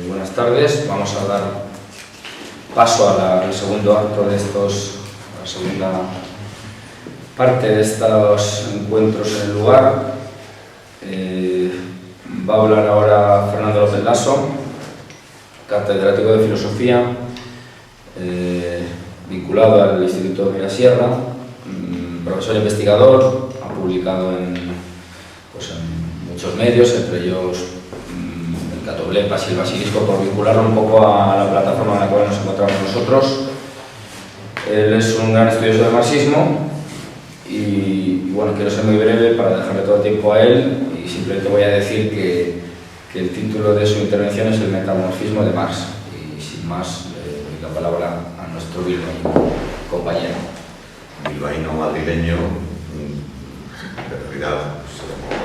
Buenas tardes. Vamos a dar paso al segundo acto de a la segunda parte de estos encuentros en el lugar. Va a hablar ahora Fernando López Lasso, catedrático de Filosofía, vinculado al Instituto de Mirasierra, profesor investigador, ha publicado en muchos medios, entre ellos el Catoblepas y el Basilisco, por vincularlo un poco a la plataforma en la cual nos encontramos nosotros. Él es un gran estudioso del marxismo y bueno, quiero ser muy breve para dejarle todo el tiempo a él y simplemente voy a decir que el título de su intervención es El metamorfismo de Marx y sin más le doy la palabra a nuestro bilbaíno compañero. Bilbaíno madrileño, en realidad,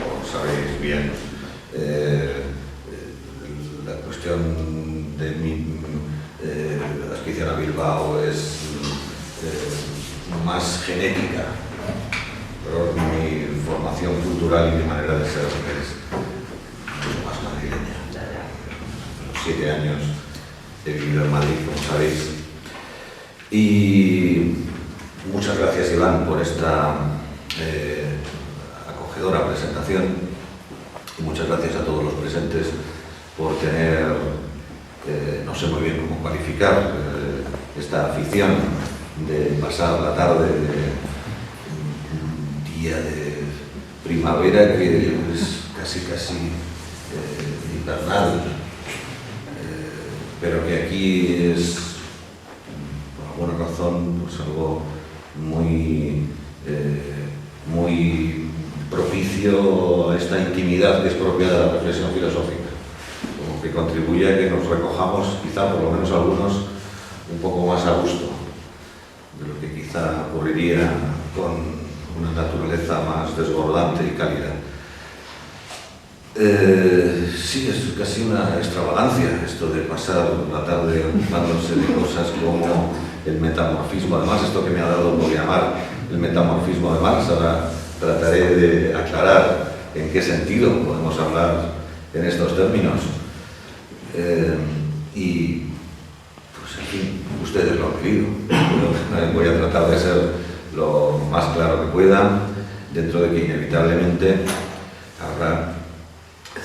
como sabéis bien, la cuestión de mi adscripción a Bilbao es más genética, pero mi formación cultural y mi manera de ser es mucho más madrileña. Los 7 años he vivido en Madrid, como sabéis, y muchas gracias, Iván, por esta acogedora presentación y muchas gracias a todos los presentes por tener, no sé muy bien cómo calificar, esta afición de pasar la tarde de un día de primavera que es casi invernal, pero que aquí es, por alguna razón, pues algo muy propicio a esta intimidad que es propia de la reflexión filosófica, como que contribuye a que nos recojamos, quizá por lo menos algunos, un poco más a gusto de lo que quizá ocurriría con una naturaleza más desbordante y cálida. Sí, es casi una extravagancia esto de pasar la tarde ocupándose de cosas como el metamorfismo. Además, esto que me ha dado por llamar el metamorfismo de Marx, ahora trataré de aclarar en qué sentido podemos hablar en estos términos. Y, pues, en fin, ustedes lo han pedido. Yo voy a tratar de ser lo más claro que pueda, dentro de que inevitablemente habrá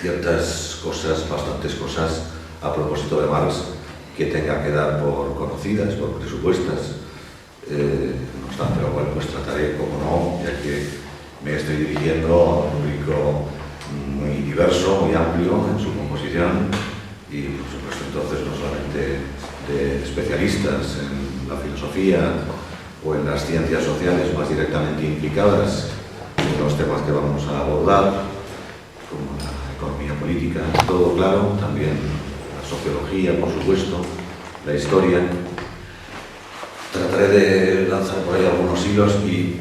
ciertas cosas, bastantes cosas, a propósito de Marx, que tengan que dar por conocidas, por presupuestas. No obstante lo cual, pues trataré, como no, ya que me estoy dirigiendo a un público muy diverso, muy amplio en su composición y, por supuesto, entonces no solamente de especialistas en la filosofía o en las ciencias sociales más directamente implicadas en los temas que vamos a abordar, como la economía política, todo claro, también la sociología, por supuesto, la historia. Trataré de lanzar por ahí algunos hilos y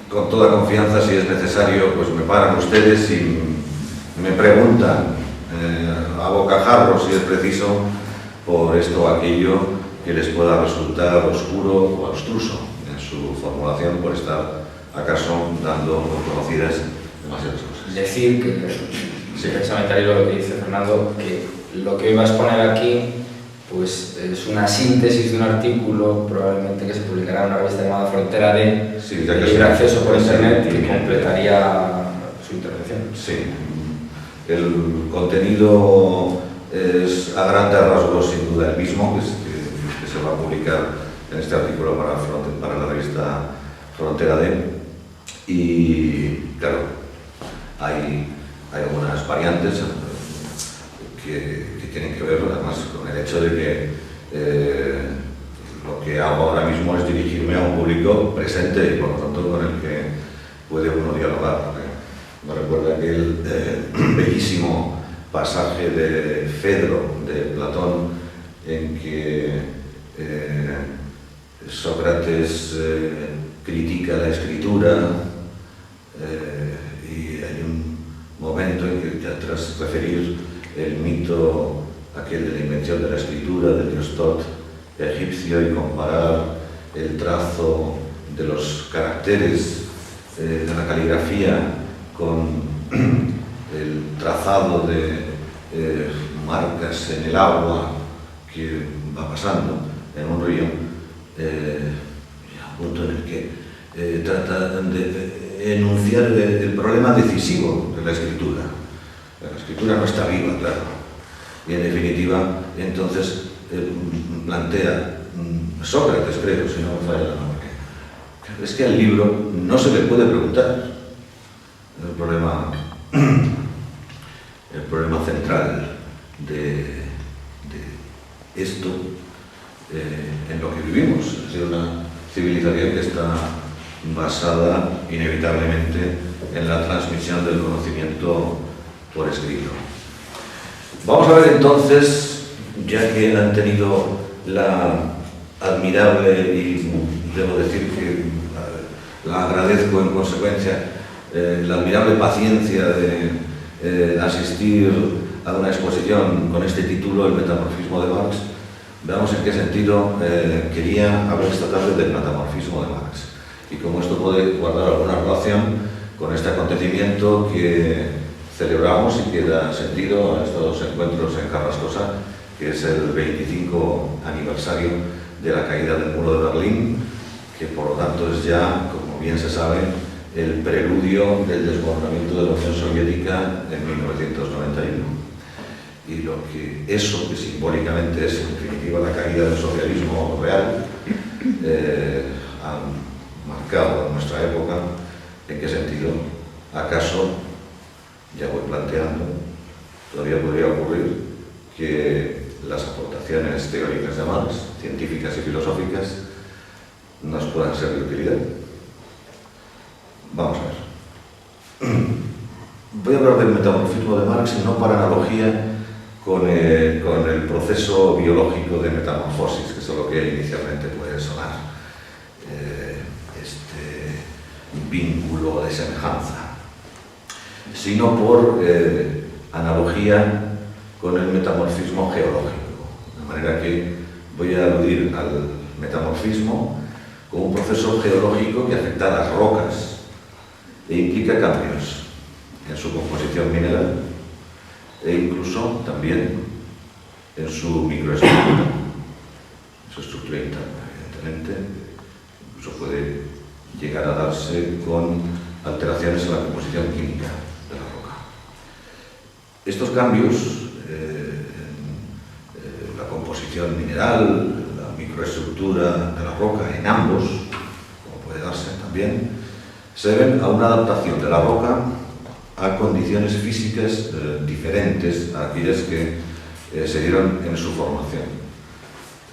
con toda confianza, si es necesario, pues me paran ustedes y me preguntan a bocajarro, si es preciso, por esto o aquello que les pueda resultar oscuro o abstruso en su formulación, por estar acaso dando por conocidas demasiadas cosas. Decir que, sí, precisamente ahí lo que dice Fernando, que lo que hoy va a exponer aquí pues es una síntesis de un artículo probablemente que se publicará en una revista llamada Frontera D, sí, de libre acceso por internet, y que completaría su intervención. Sí, el contenido es a grandes rasgos sin duda el mismo que se va a publicar en este artículo para la revista Frontera D, y claro, hay algunas variantes que tienen que ver además con el hecho de que lo que hago ahora mismo es dirigirme a un público presente y por lo tanto con el que puede uno dialogar. Me recuerda aquel bellísimo pasaje de Fedro de Platón en que Sócrates critica la escritura y hay un momento en que, tras referir el mito aquel de la invención de la escritura, del dios Tot egipcio, y comparar el trazo de los caracteres de la caligrafía con el trazado de marcas en el agua que va pasando en un río, a un punto en el que trata de enunciar el problema decisivo de la escritura. La escritura no está viva, claro, y en definitiva entonces plantea Sócrates, creo, si no me falla la memoria, es que al libro no se le puede preguntar el problema central de esto en lo que vivimos, es decir, una civilización que está basada inevitablemente en la transmisión del conocimiento por escrito. Vamos a ver entonces, ya que han tenido la admirable, y debo decir que la agradezco en consecuencia, la admirable paciencia de asistir a una exposición con este título, El metamorfismo de Marx. Veamos en qué sentido quería hablar esta tarde del metamorfismo de Marx y cómo esto puede guardar alguna relación con este acontecimiento que celebramos y que da sentido a estos encuentros en Carrascosa, que es el 25 aniversario de la caída del muro de Berlín, que por lo tanto es ya, como bien se sabe, el preludio del desbordamiento de la Unión Soviética en 1991. Y lo que eso, que simbólicamente es en definitiva la caída del socialismo real, ha marcado en nuestra época. ¿En qué sentido? ¿Acaso, ya voy planteando, todavía podría ocurrir que las aportaciones teóricas de Marx, científicas y filosóficas, nos puedan ser de utilidad? Vamos a ver. Voy a hablar del metamorfismo de Marx no para analogía con el proceso biológico de metamorfosis, que es lo que inicialmente puede sonar, este vínculo de semejanza, sino por analogía con el metamorfismo geológico. De manera que voy a aludir al metamorfismo como un proceso geológico que afecta a las rocas e implica cambios en su composición mineral e incluso también en su microestructura, en su estructura interna, evidentemente. Incluso puede llegar a darse con alteraciones en la composición química de la roca. Estos cambios en la composición mineral, la microestructura de la roca, en ambos, como puede darse también, se deben a una adaptación de la roca a condiciones físicas diferentes a aquellas que se dieron en su formación.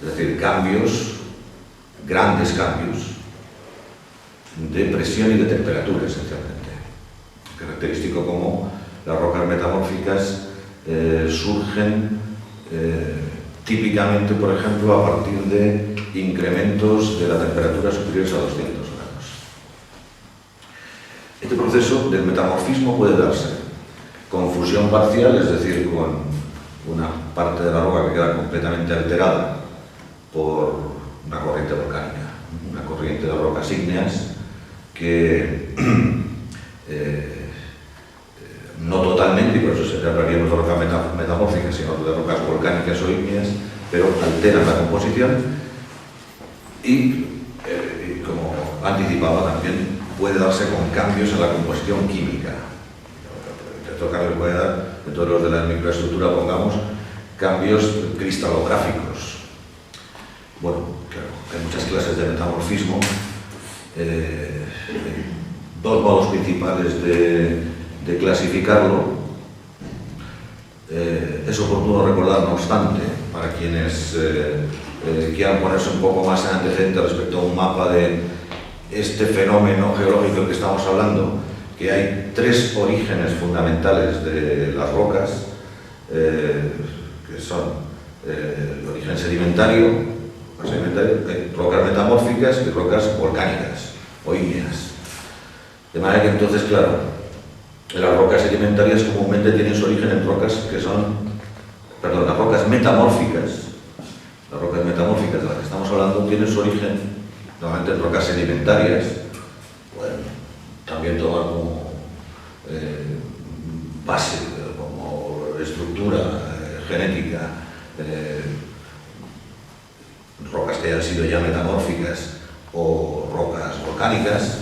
Es decir, cambios, grandes cambios de presión y de temperatura, esencialmente. Característico como las rocas metamórficas surgen típicamente, por ejemplo, a partir de incrementos de la temperatura superiores a 200 grados. Este proceso del metamorfismo puede darse con fusión parcial, es decir, con una parte de la roca que queda completamente alterada por una corriente volcánica, una corriente de rocas ígneas que no totalmente, y por eso se hablaríamos de rocas metamórficas, sino de rocas volcánicas o ígneas, pero alteran la composición y como anticipaba también, puede darse con cambios en la composición química. Estos cambios puede dar, en todos los de la microestructura, pongamos, cambios cristalográficos. Bueno, claro, hay muchas clases de metamorfismo. Dos modos principales de clasificarlo. Es oportuno recordar, no obstante, para quienes quieran ponerse un poco más en antecedente respecto a un mapa de este fenómeno geológico del que estamos hablando, que hay tres orígenes fundamentales de las rocas, que son el origen sedimentario, rocas metamórficas y rocas volcánicas o ígneas. De manera que entonces, claro, las rocas sedimentarias comúnmente tienen su origen en rocas que son, perdón, las rocas metamórficas de las que estamos hablando tienen su origen normalmente en rocas sedimentarias. Bueno, también tomar como base, como estructura genética, rocas que hayan sido ya metamórficas o rocas volcánicas.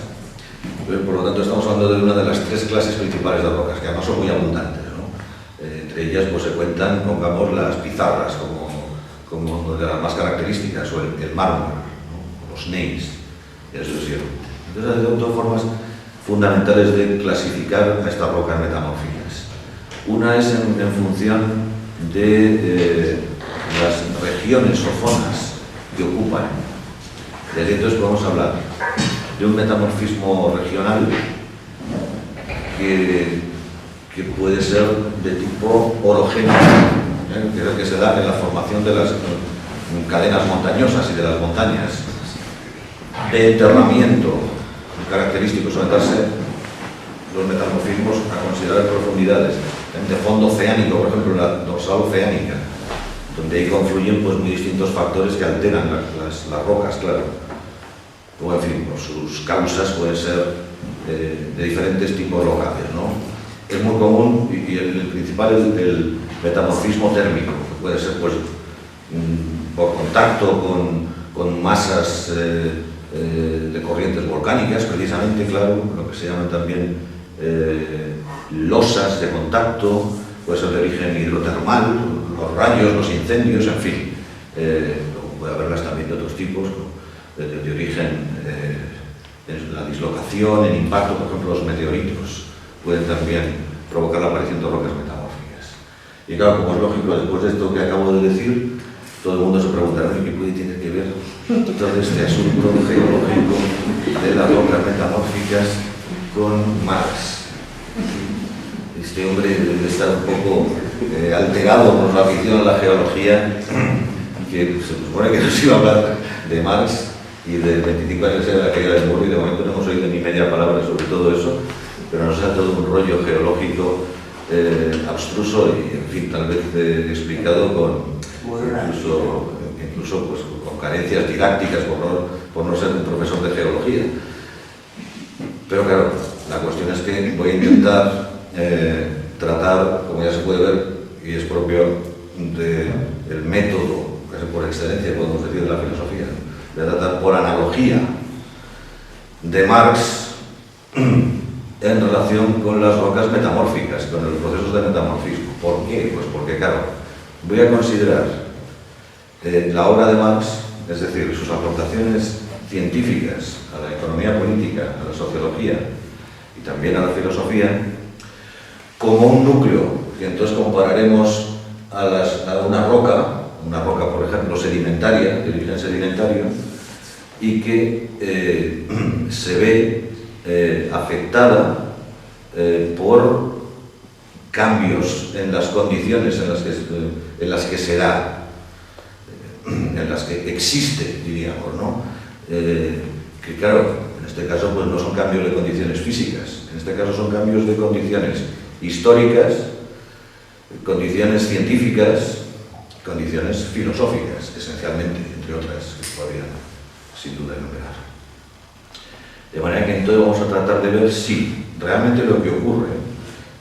Por lo tanto, estamos hablando de una de las tres clases principales de rocas, que además son muy abundantes, ¿no? Entre ellas pues, se cuentan, pongamos, las pizarras como de las más características, o el mármol, ¿no? Los gneiss, eso es cierto. Entonces, hay dos formas fundamentales de clasificar a estas rocas metamórficas. Una es en función de las regiones o zonas que ocupan. Desde entonces podemos hablar de un metamorfismo regional que puede ser de tipo orogénico, que es el que se da en la formación de las cadenas montañosas y de las montañas, de enterramiento característico, suelen darse los metamorfismos a considerar profundidades de fondo oceánico, por ejemplo la dorsal oceánica, donde ahí confluyen pues, muy distintos factores que alteran las rocas, claro. O en fin, pues, sus causas pueden ser de diferentes tipos locales, ¿no? Es muy común, y el principal es el metamorfismo térmico, que puede ser pues, por contacto con masas de corrientes volcánicas, precisamente, claro, lo que se llaman también losas de contacto, puede ser de origen hidrotermal, los rayos, los incendios, en fin. Puede haberlas también de otros tipos, de origen en la dislocación, en impacto, por ejemplo, los meteoritos pueden también provocar la aparición de rocas metamórficas. Y claro, como es lógico, después de esto que acabo de decir, todo el mundo se preguntará qué puede tener que ver todo este asunto geológico de las rocas metamórficas con Marx. Este hombre debe estar un poco alterado por su afición a la geología, que se supone que nos iba a hablar de Marx y del 25 aniversario de la caída del muro, y de momento no hemos oído ni media palabra sobre todo eso, pero nos ha todo un rollo geológico abstruso y, en fin, tal vez explicado incluso pues, con carencias didácticas por no ser un profesor de geología. Pero claro, la cuestión es que voy a intentar tratar, como ya se puede ver, y es propio del método, casi por excelencia, podemos decir, de la filosofía, de tratar por analogía de Marx en relación con las rocas metamórficas, con los procesos de metamorfismo. ¿Por qué? Pues porque, claro, voy a considerar la obra de Marx, es decir, sus aportaciones científicas a la economía política, a la sociología y también a la filosofía, como un núcleo que entonces compararemos a una roca, por ejemplo, sedimentaria, de origen sedimentario, y que se ve afectada por cambios en las condiciones en las que se da, en las que existe, diríamos, ¿no? Que claro, en este caso pues no son cambios de condiciones físicas, en este caso son cambios de condiciones históricas, condiciones científicas, condiciones filosóficas, esencialmente, entre otras, que podría sin duda enumerar. De manera que entonces vamos a tratar de ver si realmente lo que ocurre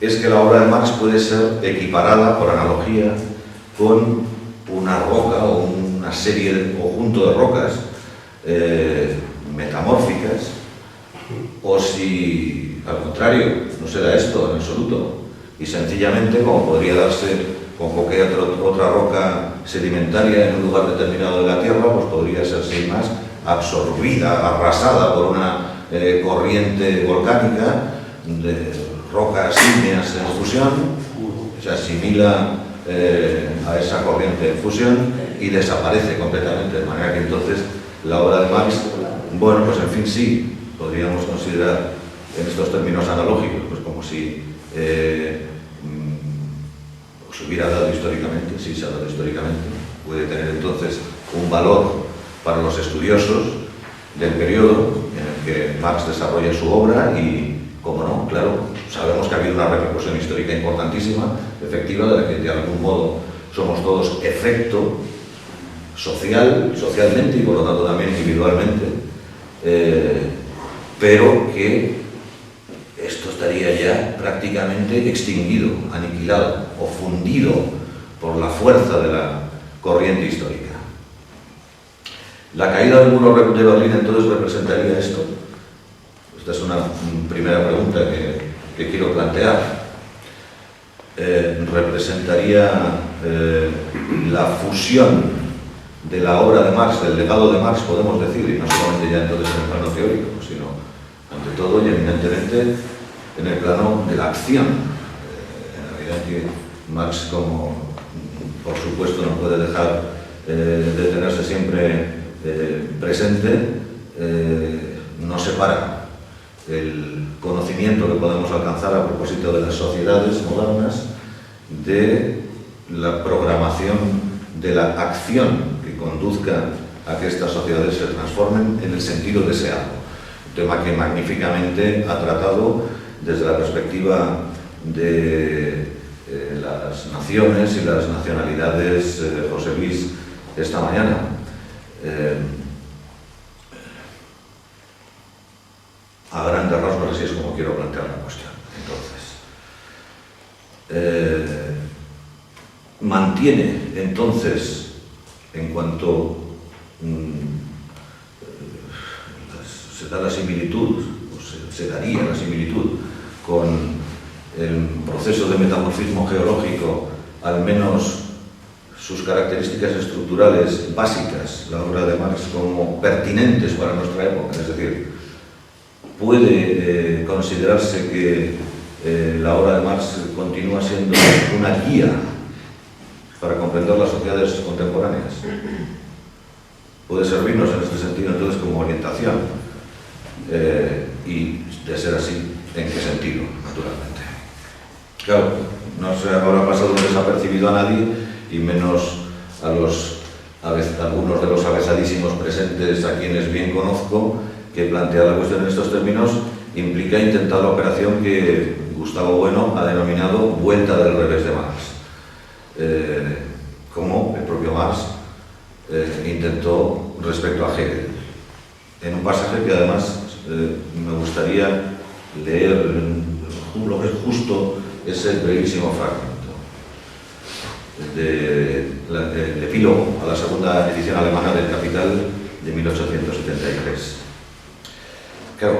es que la obra de Marx puede ser equiparada, por analogía, con una roca o una serie de conjunto de rocas metamórficas, o si, al contrario, no se da esto en absoluto, y sencillamente, como podría darse con cualquier otra roca sedimentaria en un lugar determinado de la Tierra, pues podría ser sin más absorbida, arrasada por una corriente volcánica de rocas ígneas en fusión, se asimila a esa corriente en fusión y desaparece completamente, de manera que entonces la obra de Marx, bueno, pues en fin, sí, podríamos considerar en estos términos analógicos, pues como si se hubiera dado históricamente, sí se ha dado históricamente, puede tener entonces un valor para los estudiosos del periodo en el que Marx desarrolla su obra y, como no, claro, sabemos que ha habido una repercusión histórica importantísima, efectiva, de la que de algún modo somos todos efecto socialmente y por lo tanto también individualmente, pero que esto estaría ya prácticamente extinguido, aniquilado o fundido por la fuerza de la corriente histórica. La caída del muro de Berlín entonces representaría esto. Esta es una primera pregunta que quiero plantear. Representaría la fusión de la obra de Marx, del legado de Marx, podemos decir, y no solamente ya entonces en el plano teórico, sino ante todo y eminentemente en el plano de la acción. En realidad que Marx, como por supuesto no puede dejar de tenerse siempre presente, no separa el conocimiento que podemos alcanzar a propósito de las sociedades modernas de la programación de la acción que conduzca a que estas sociedades se transformen en el sentido deseado. Un tema que magníficamente ha tratado desde la perspectiva de las naciones y las nacionalidades José Luis esta mañana. A grandes rasgos así es como quiero plantear la cuestión. Entonces, mantiene entonces, en cuanto se da la similitud, o se daría la similitud con el proceso de metamorfismo geológico, al menos sus características estructurales básicas, la obra de Marx, como pertinentes para nuestra época, es decir, puede considerarse que la obra de Marx continúa siendo una guía para comprender las sociedades contemporáneas. Puede servirnos en este sentido entonces como orientación y, de ser así, ¿en qué sentido? Naturalmente. Claro, no se habrá pasado desapercibido a nadie, y menos a algunos de los avezadísimos presentes, a quienes bien conozco, que plantear la cuestión en estos términos implica intentar la operación que Gustavo Bueno ha denominado vuelta del revés de Marx. Como el propio Marx intentó respecto a Hegel. En un pasaje que además me gustaría leer, lo que es justo, es el brevísimo fragmento del epílogo a la segunda edición alemana del Capital de 1873. Claro,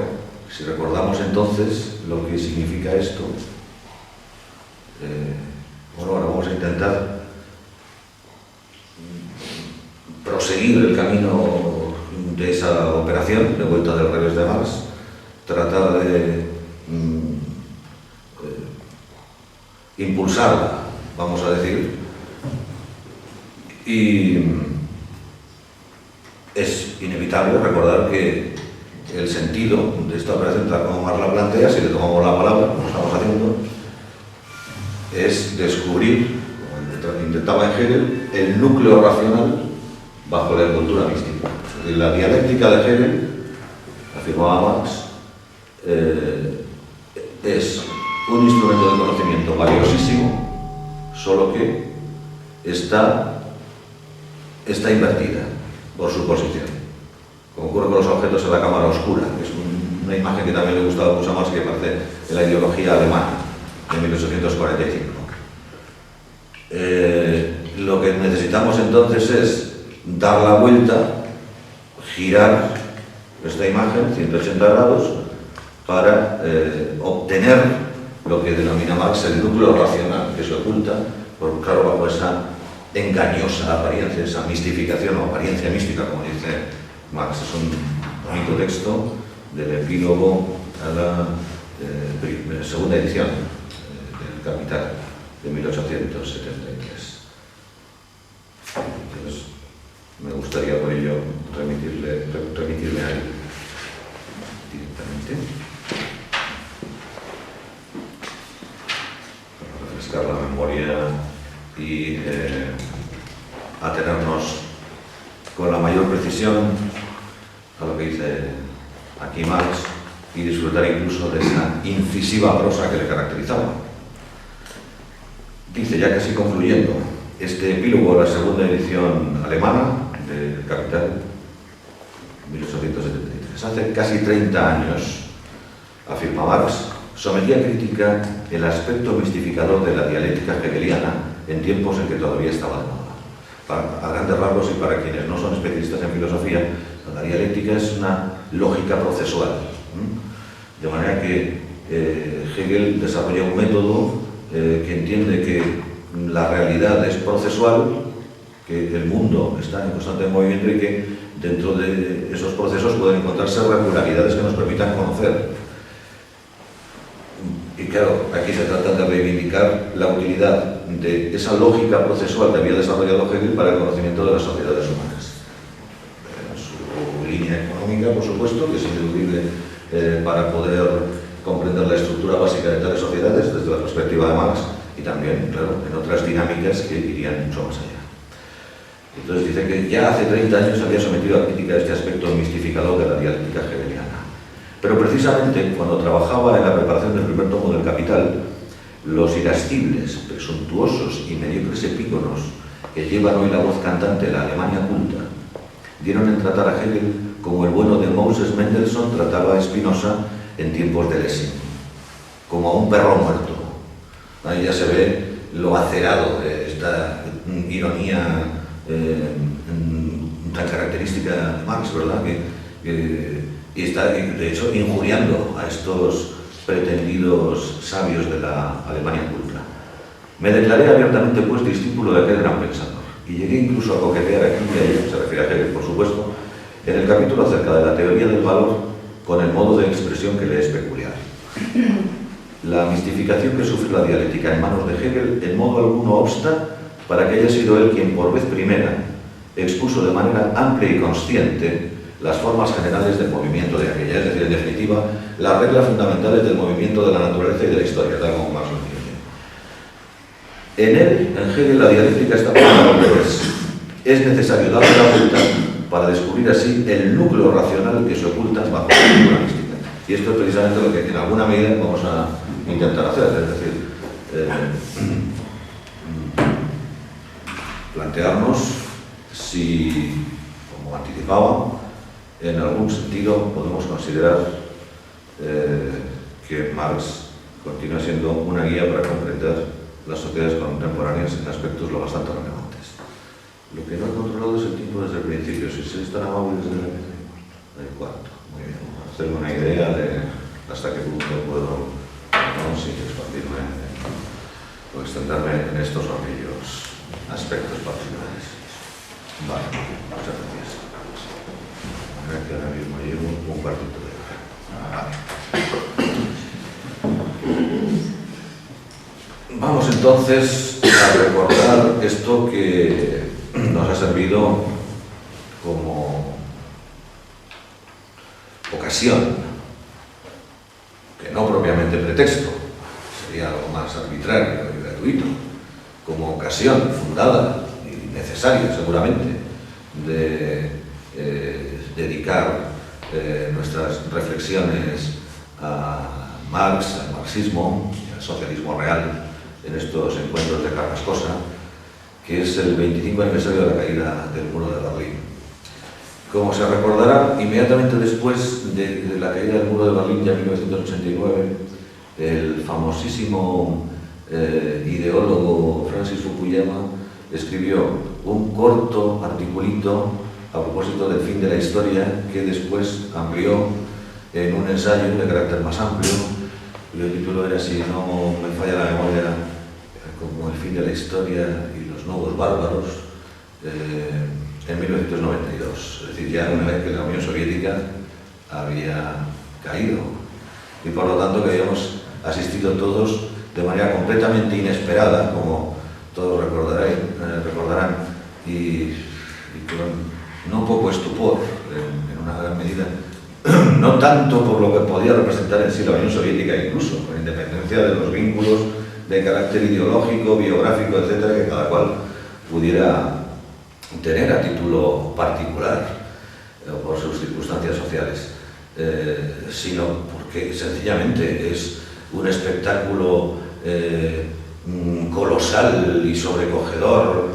si recordamos entonces lo que significa esto, bueno, ahora vamos a intentar proseguir el camino de esa operación de vuelta del revés de Marx, tratar de impulsarla, vamos a decir, y es inevitable recordar que el sentido de esta operación, tal como Marx la plantea, si le tomamos la palabra, como estamos haciendo, es descubrir, como intentaba en Hegel, el núcleo racional bajo la cultura mística. La dialéctica de Hegel, afirmaba Marx, es un instrumento de conocimiento valiosísimo, solo que está invertida por su posición. Como ocurre con los objetos en la cámara oscura, que es una imagen que también le gustaba mucho a Marx, que parte de la ideología alemana de 1845. Lo que necesitamos entonces es dar la vuelta, girar esta imagen 180 grados para obtener lo que denomina Marx el núcleo racional que se oculta, claro, bajo esa engañosa apariencia, esa mistificación o apariencia mística, como dice Marx. Es un bonito texto del epílogo a la segunda edición del Capital de 1873. Entonces, me gustaría por ello remitirme a él directamente para refrescar la memoria y atenernos con la mayor precisión a lo que dice aquí Marx y disfrutar incluso de esa incisiva prosa que le caracterizaba. Dice, ya casi concluyendo, este epílogo a la segunda edición alemana del Capital, 1873. Hace casi 30 años, afirma Marx, sometía a crítica el aspecto mistificador de la dialéctica hegeliana en tiempos en que todavía estaba de moda. A grandes rasgos, y para quienes no son especialistas en filosofía, la dialéctica es una lógica procesual. De manera que Hegel desarrolla un método que entiende que la realidad es procesual, que el mundo está en constante movimiento y que dentro de esos procesos pueden encontrarse regularidades que nos permitan conocer. Y claro, aquí se trata de reivindicar la utilidad de esa lógica procesual que había desarrollado Hegel para el conocimiento de las sociedades humanas. Su línea económica, por supuesto, que es ineludible para poder comprender la estructura básica de tales sociedades desde la perspectiva de Marx, y también, claro, en otras dinámicas que irían mucho más allá. Entonces dice que ya hace 30 años había sometido a crítica este aspecto mistificador de la dialéctica hegeliana. Pero precisamente cuando trabajaba en la preparación del primer tomo del Capital, los irascibles, presuntuosos y mediocres epígonos que llevan hoy la voz cantante de la Alemania culta, dieron en tratar a Hegel como el bueno de Moses Mendelssohn trataba a Spinoza en tiempos de Lessing, como a un perro muerto. Ahí ya se ve lo acerado de esta ironía tan característica de Marx, ¿verdad? Y está, de hecho, injuriando a estos pretendidos sabios de la Alemania culta. Me declaré abiertamente, pues, discípulo de aquel gran pensador, y llegué incluso a coquetear aquí y allá, se refiere a Hegel, por supuesto, en el capítulo acerca de la teoría del valor, con el modo de expresión que le es peculiar. La mistificación que sufre la dialéctica en manos de Hegel en modo alguno obsta para que haya sido él quien por vez primera expuso de manera amplia y consciente las formas generales del movimiento de aquella, es decir, en definitiva, las reglas fundamentales del movimiento de la naturaleza y de la historia, tal como Marx lo entiende. En él, en Hegel, la dialéctica está formada al revés. Es necesario darle la vuelta para descubrir así el núcleo racional que se oculta bajo la figura mística. Y esto es precisamente lo que en alguna medida vamos a intentar hacer, es decir, plantearnos si, como anticipaba, en algún sentido podemos considerar que Marx continúa siendo una guía para comprender las sociedades contemporáneas en aspectos lo bastante relevantes. Lo que no he controlado es el tiempo desde el principio. Si sois tan amables desde el cuarto. Muy bien. Hacerme una idea de hasta qué punto puedo, ¿no?, sin expandirme o extenderme en estos o aquellos aspectos particulares. Vale, muchas gracias. Que ahora mismo llevo un cuartito de hora. Vamos entonces a recordar esto que nos ha servido como ocasión, que no propiamente pretexto, sería algo más arbitrario y gratuito, como ocasión fundada y necesaria seguramente de dedicar nuestras reflexiones a Marx, al marxismo y al socialismo real en estos encuentros de Carrascosa, que es el 25 aniversario de la caída del muro de Berlín. Como se recordará, inmediatamente después de la caída del muro de Berlín, ya en 1989, el famosísimo ideólogo Francis Fukuyama escribió un corto articulito a propósito del fin de la historia, que después amplió en un ensayo de carácter más amplio, cuyo título era, si no me falla la memoria, como el fin de la historia y los nuevos bárbaros, en 1992. Es decir, ya una vez que la Unión Soviética había caído. Y por lo tanto que habíamos asistido todos de manera completamente inesperada, como todos recordarán, y con no poco estupor, en una gran medida, no tanto por lo que podía representar en sí la Unión Soviética, incluso, con independencia de los vínculos de carácter ideológico, biográfico, etcétera, que cada cual pudiera tener a título particular por sus circunstancias sociales, sino porque sencillamente es un espectáculo colosal y sobrecogedor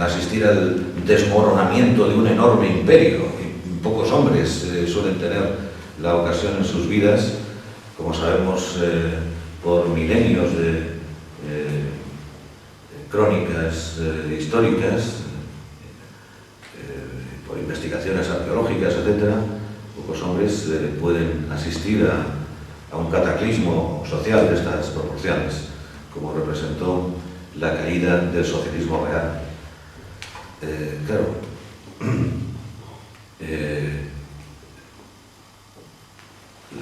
asistir al desmoronamiento de un enorme imperio. Y pocos hombres suelen tener la ocasión en sus vidas, como sabemos, por milenios de crónicas históricas, por investigaciones arqueológicas, etc., pocos hombres pueden asistir a un cataclismo social de estas proporciones, como representó la caída del socialismo real. Claro,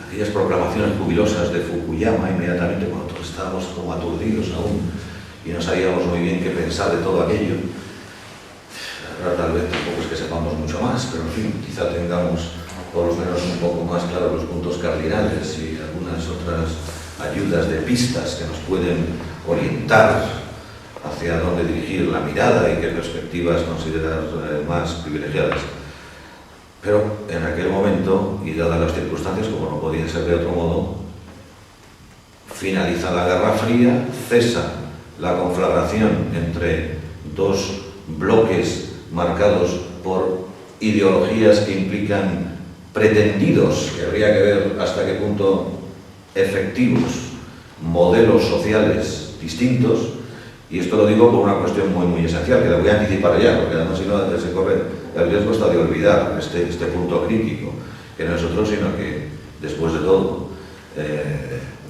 aquellas proclamaciones jubilosas de Fukuyama, inmediatamente cuando todos estábamos como aturdidos aún y no sabíamos muy bien qué pensar de todo aquello, ahora tal vez tampoco es que sepamos mucho más, pero en fin, quizá tengamos por lo menos un poco más claros los puntos cardinales y algunas otras ayudas de pistas que nos pueden orientar hacia dónde dirigir la mirada y qué perspectivas considerar más privilegiadas. Pero en aquel momento, y dadas las circunstancias, como no podía ser de otro modo, finaliza la Guerra Fría, cesa la conflagración entre dos bloques marcados por ideologías que implican pretendidos, que habría que ver hasta qué punto efectivos, modelos sociales distintos, y esto lo digo por una cuestión muy esencial, que la voy a anticipar ya, porque además si no se corre el riesgo hasta de olvidar este punto crítico, que no es otro, sino que después de todo,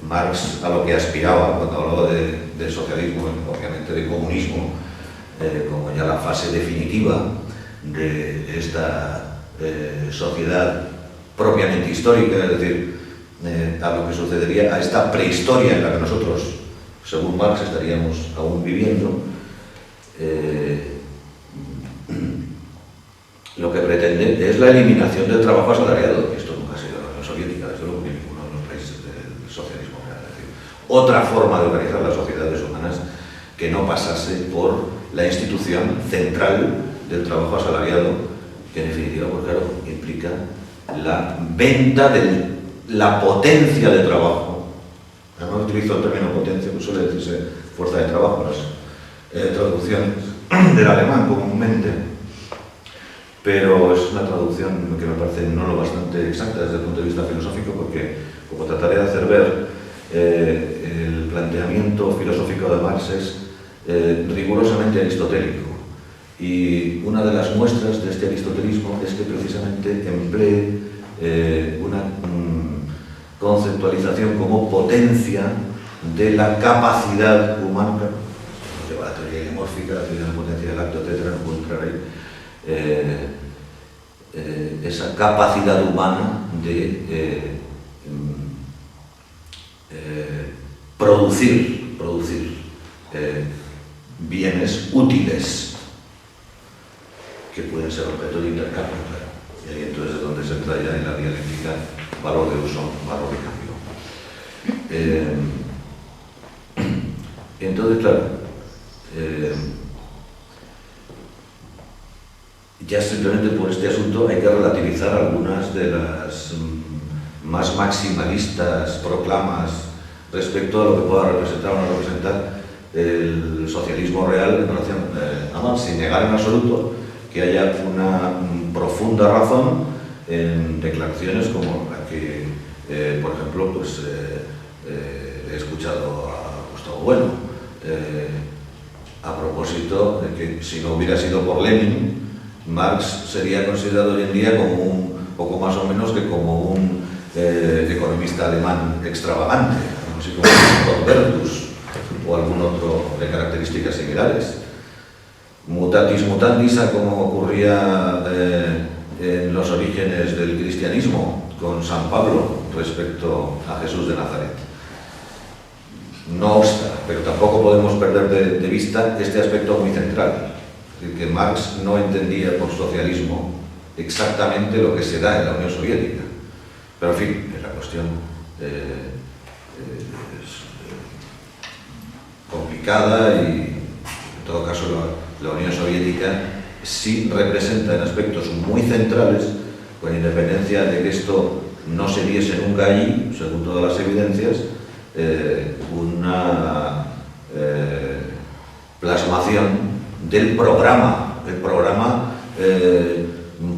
Marx a lo que aspiraba cuando hablaba de socialismo, obviamente de comunismo, como ya la fase definitiva de esta sociedad propiamente histórica, es decir, a lo que sucedería a esta prehistoria en la que nosotros, según Marx, estaríamos aún viviendo, lo que pretende es la eliminación del trabajo asalariado, y esto nunca ha sido la Unión Soviética, desde luego, ni ninguno de los países del socialismo real. Es decir, otra forma de organizar las sociedades humanas que no pasase por la institución central del trabajo asalariado, que en definitiva, pues claro, implica la venta de la potencia de trabajo. No utilizo el término potencia, pues suele decirse fuerza de trabajo, las traducciones del alemán comúnmente, pero es una traducción que me parece no lo bastante exacta desde el punto de vista filosófico, porque como trataré de hacer ver, el planteamiento filosófico de Marx es rigurosamente aristotélico, y una de las muestras de este aristotelismo es que precisamente emplee una conceptualización como potencia de la capacidad humana. Lleva la teoría ilemórfica, la teoría de la potencia del acto, etc., no puedo entrar ahí. Esa capacidad humana de producir bienes útiles que pueden ser objeto de intercambio, claro. Y ahí entonces es donde se entra ya en la dialéctica valor de uso, valor de cambio. Entonces, claro, ya simplemente por este asunto hay que relativizar algunas de las más maximalistas proclamas respecto a lo que pueda representar o no representar el socialismo real en relación a Marx, sin negar en absoluto que haya una profunda razón en declaraciones como la que, por ejemplo, pues, he escuchado a Gustavo Bueno, a propósito de que si no hubiera sido por Lenin, Marx sería considerado hoy en día como un poco más o menos que como un economista alemán extravagante, así como Rodbertus o algún otro de características similares. Mutatis mutandis, como ocurría en los orígenes del cristianismo con San Pablo respecto a Jesús de Nazaret. No obsta, pero tampoco podemos perder de vista este aspecto muy central, es decir, que Marx no entendía por socialismo exactamente lo que se da en la Unión Soviética. Pero en fin, es la cuestión complicada, y en todo caso la Unión Soviética sí representa en aspectos muy centrales, con independencia de que esto no se viese nunca allí, según todas las evidencias, una plasmación del programa,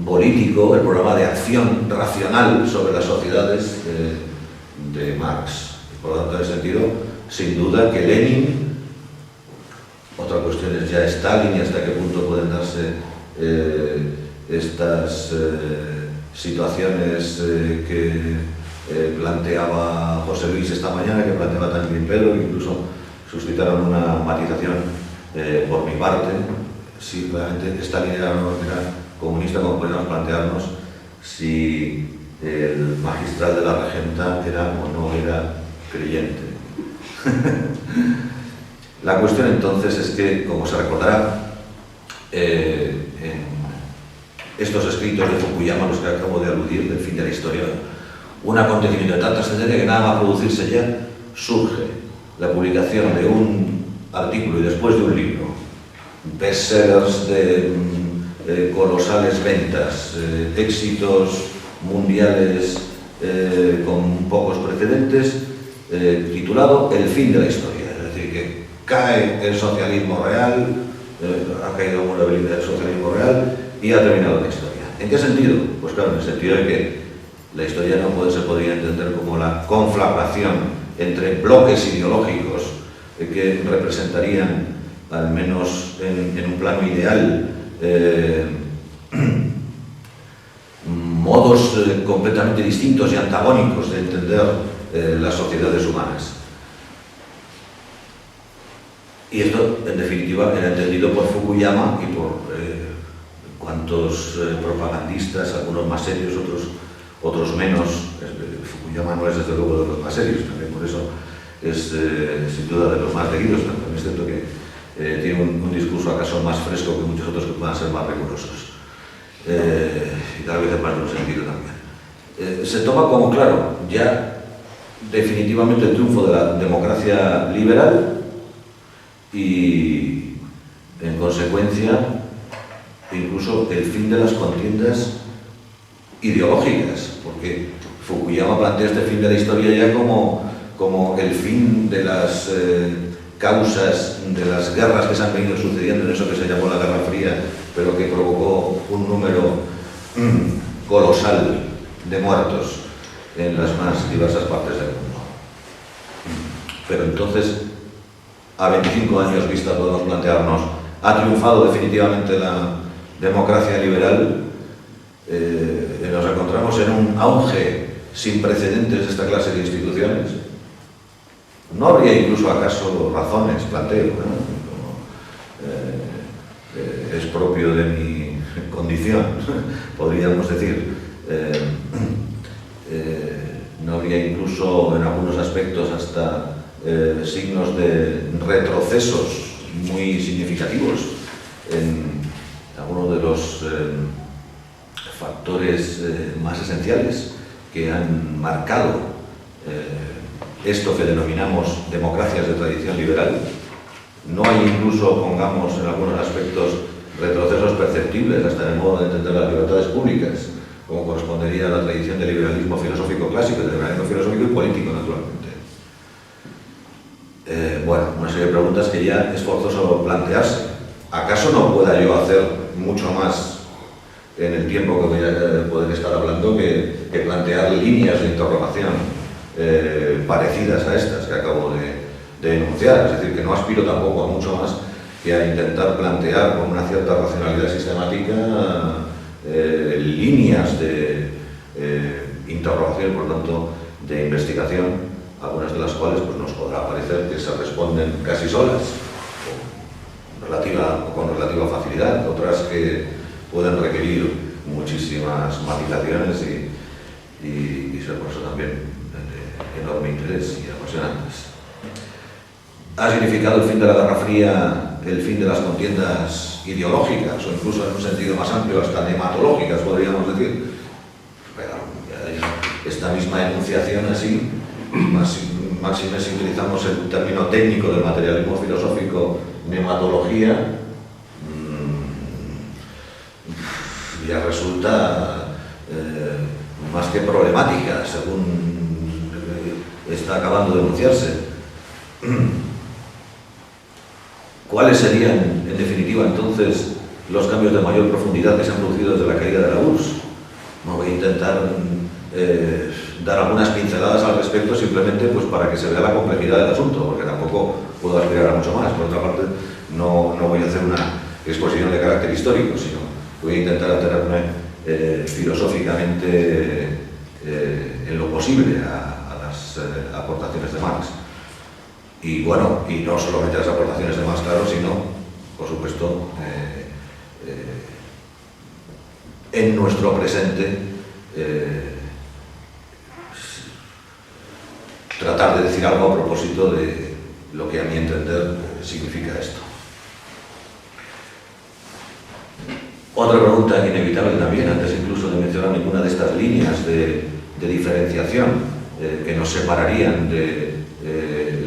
político, el programa de acción racional sobre las sociedades de Marx. Por lo tanto, en ese sentido, sin duda que Lenin, otra cuestión es ya Stalin y hasta qué punto pueden darse estas situaciones que planteaba José Luis esta mañana, que planteaba también Pedro, que incluso suscitaron una matización por mi parte, si realmente Stalin era o no era comunista, como podríamos plantearnos si el magistral de la regenta era o no era creyente. La cuestión entonces es que, como se recordará, en estos escritos de Fukuyama, los que acabo de aludir, del fin de la historia, un acontecimiento de tal trascendencia que nada más producirse ya, surge la publicación de un artículo y después de un libro, bestsellers de colosales ventas, éxitos mundiales con pocos precedentes, titulado El fin de la historia. Es decir, que cae el socialismo real, ha caído una habilidad del socialismo real y ha terminado la historia. ¿En qué sentido? Pues claro, en el sentido de que la historia no se podría entender como la conflagración entre bloques ideológicos que representarían, al menos en un plano ideal, modos completamente distintos y antagónicos de entender las sociedades humanas. Y esto, en definitiva, era entendido por Fukuyama y por cuantos propagandistas, algunos más serios, otros menos. Fukuyama no es desde luego de los más serios, también por eso es sin duda de los más leídos, también es cierto que tiene un discurso acaso más fresco que muchos otros que puedan ser más rigurosos, y tal vez en más de un sentido también. Se toma como claro ya definitivamente el triunfo de la democracia liberal y, en consecuencia, incluso el fin de las contiendas ideológicas, porque Fukuyama plantea este fin de la historia ya como el fin de las causas de las guerras que se han venido sucediendo en eso que se llamó la Guerra Fría, pero que provocó un número colosal de muertos en las más diversas partes del mundo. Pero entonces, a 25 años vista, podemos plantearnos, ¿ha triunfado definitivamente la democracia liberal? Nos encontramos en un auge sin precedentes de esta clase de instituciones. ¿No habría incluso acaso razones, planteo, como es propio de mi condición, podríamos decir, no habría incluso en algunos aspectos hasta signos de retrocesos muy significativos en algunos de los factores más esenciales que han marcado esto que denominamos democracias de tradición liberal? No hay incluso, pongamos, en algunos aspectos retrocesos perceptibles hasta en el modo de entender las libertades públicas, como correspondería a la tradición del liberalismo filosófico clásico, del liberalismo filosófico y político, naturalmente. Bueno, una serie de preguntas que ya es forzoso plantearse. ¿Acaso no pueda yo hacer mucho más en el tiempo que voy a poder estar hablando que plantear líneas de interrogación parecidas a estas que acabo de enunciar? Es decir, que no aspiro tampoco a mucho más que a intentar plantear con una cierta racionalidad sistemática líneas de interrogación, por tanto, de investigación, algunas de las cuales pues, nos podrá parecer que se responden casi solas, con relativa facilidad, otras que pueden requerir muchísimas matizaciones y ser por eso también de enorme interés y apasionantes. ¿Ha significado el fin de la Guerra Fría el fin de las contiendas ideológicas o incluso en un sentido más amplio hasta nematológicas, podríamos decir? Pero esta misma enunciación así, máxime si utilizamos el término técnico del materialismo filosófico, nematología, ya resulta más que problemática, según está acabando de enunciarse. ¿Cuáles serían, en definitiva, entonces, los cambios de mayor profundidad que se han producido desde la caída de la URSS? No voy a intentar dar algunas pinceladas al respecto, simplemente pues para que se vea la complejidad del asunto, porque tampoco puedo aspirar a mucho más. Por otra parte, no voy a hacer una exposición de carácter histórico, sino voy a intentar atenerme filosóficamente en lo posible a las aportaciones de Marx. Y bueno, y no solamente las aportaciones de Marx, claro, sino, por supuesto, en nuestro presente, tratar de decir algo a propósito de lo que a mi entender significa esto. Otra pregunta inevitable también, antes incluso de mencionar ninguna de estas líneas de diferenciación que nos separarían de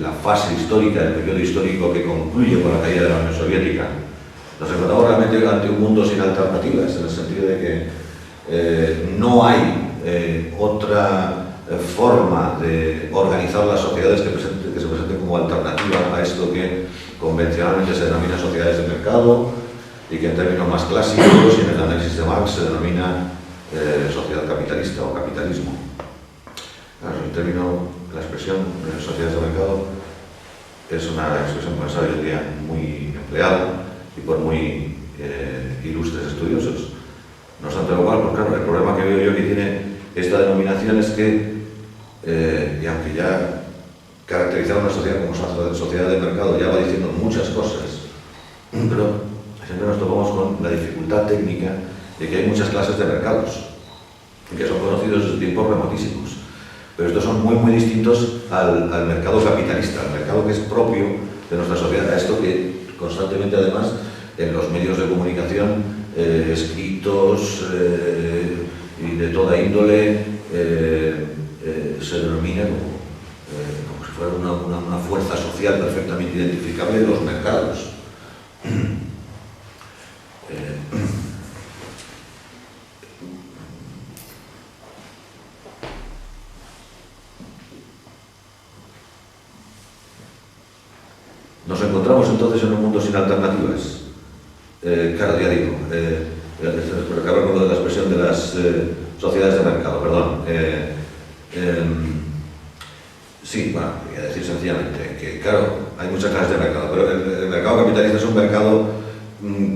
la fase histórica, el periodo histórico que concluye con la caída de la Unión Soviética. Nos encontramos realmente ante un mundo sin alternativas, en el sentido de que no hay otra forma de organizar las sociedades que se presenten como alternativa a esto que convencionalmente se denomina sociedades de mercado y que en términos más clásicos y en el análisis de Marx se denomina sociedad capitalista o capitalismo. Claro, el término, la expresión de sociedades de mercado es una expresión, como sabéis, hoy día muy empleada y por muy ilustres estudiosos. No obstante lo cual, pues claro, el problema que veo yo que tiene esta denominación es que, y aunque ya caracterizar una sociedad como sociedad de mercado ya va diciendo muchas cosas, pero siempre nos topamos con la dificultad técnica de que hay muchas clases de mercados que son conocidos desde tiempos remotísimos, pero estos son muy distintos al mercado capitalista, al mercado que es propio de nuestra sociedad, a esto que constantemente además en los medios de comunicación escritos y de toda índole se denomina como si fuera una fuerza social perfectamente identificable de los mercados. Nos encontramos entonces en un mundo sin alternativas. Claro, ya digo, pero acabo con lo de la expresión de las sociedades de mercado, perdón. Sí, bueno, voy a decir sencillamente que, claro, hay muchas clases de mercado, pero el mercado capitalista es un mercado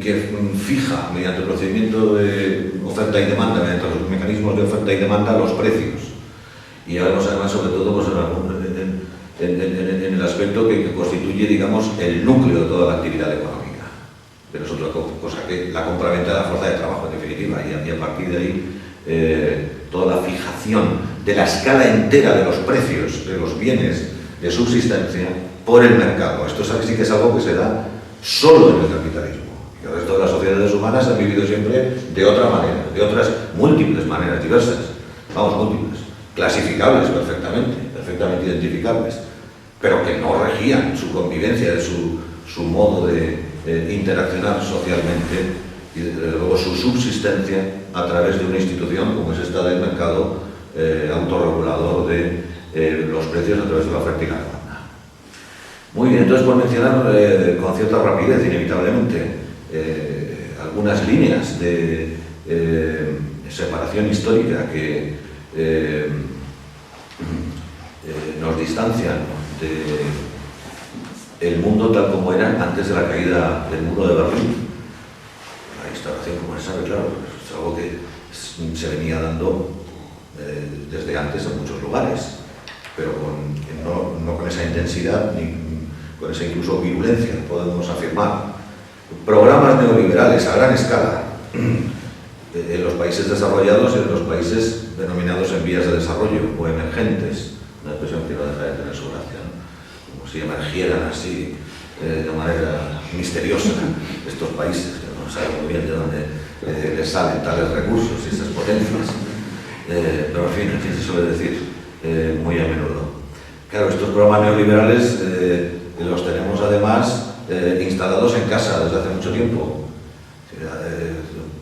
que fija, mediante el procedimiento de oferta y demanda, mediante los mecanismos de oferta y demanda, los precios. Y hablamos además, sobre todo, pues, en el aspecto que constituye, digamos, el núcleo de toda la actividad económica. Pero es otra cosa que la compraventa de la fuerza de trabajo, en definitiva, y a partir de ahí toda la fijación de la escala entera de los precios de los bienes de subsistencia por el mercado. Esto sí que es algo que se da solo en el capitalismo. Y el resto de las sociedades humanas han vivido siempre de otra manera, de otras múltiples maneras, diversas, múltiples, clasificables perfectamente identificables, pero que no regían su convivencia, su modo de interaccionar socialmente y desde luego su subsistencia a través de una institución como es esta del mercado autorregulador de los precios a través de la oferta y la demanda. Muy bien, entonces por mencionar con cierta rapidez, inevitablemente, algunas líneas de separación histórica que nos distancian del mundo tal como era antes de la caída del muro de Berlín. La instauración, como se sabe, claro, es algo que se venía dando desde antes en muchos lugares, pero no con esa intensidad ni con esa incluso virulencia, podemos afirmar. Programas neoliberales a gran escala en los países desarrollados y en los países denominados en vías de desarrollo o emergentes, una expresión que no deja de tener su gracia, ¿no? Como si emergieran así de manera misteriosa estos países, que no saben muy bien de dónde les salen tales recursos y esas potencias, pero en fin, se suele decir muy a menudo. Claro, estos programas neoliberales los tenemos además instalados en casa desde hace mucho tiempo.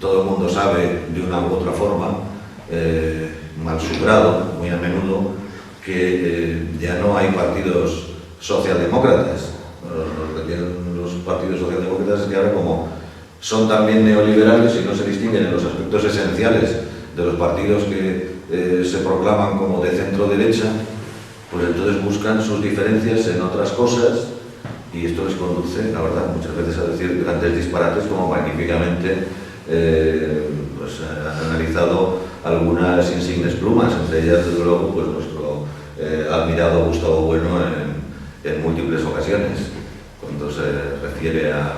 Todo el mundo sabe de una u otra forma, mal subrado muy a menudo, que ya no hay partidos socialdemócratas. Los partidos socialdemócratas que ahora, como son también neoliberales y no se distinguen en los aspectos esenciales de los partidos que se proclaman como de centro-derecha, pues entonces buscan sus diferencias en otras cosas y esto les conduce, la verdad, muchas veces a decir grandes disparates como magníficamente pues han analizado algunas insignes plumas, entre ellas desde luego pues nuestro admirado Gustavo Bueno en múltiples ocasiones, cuando se refiere a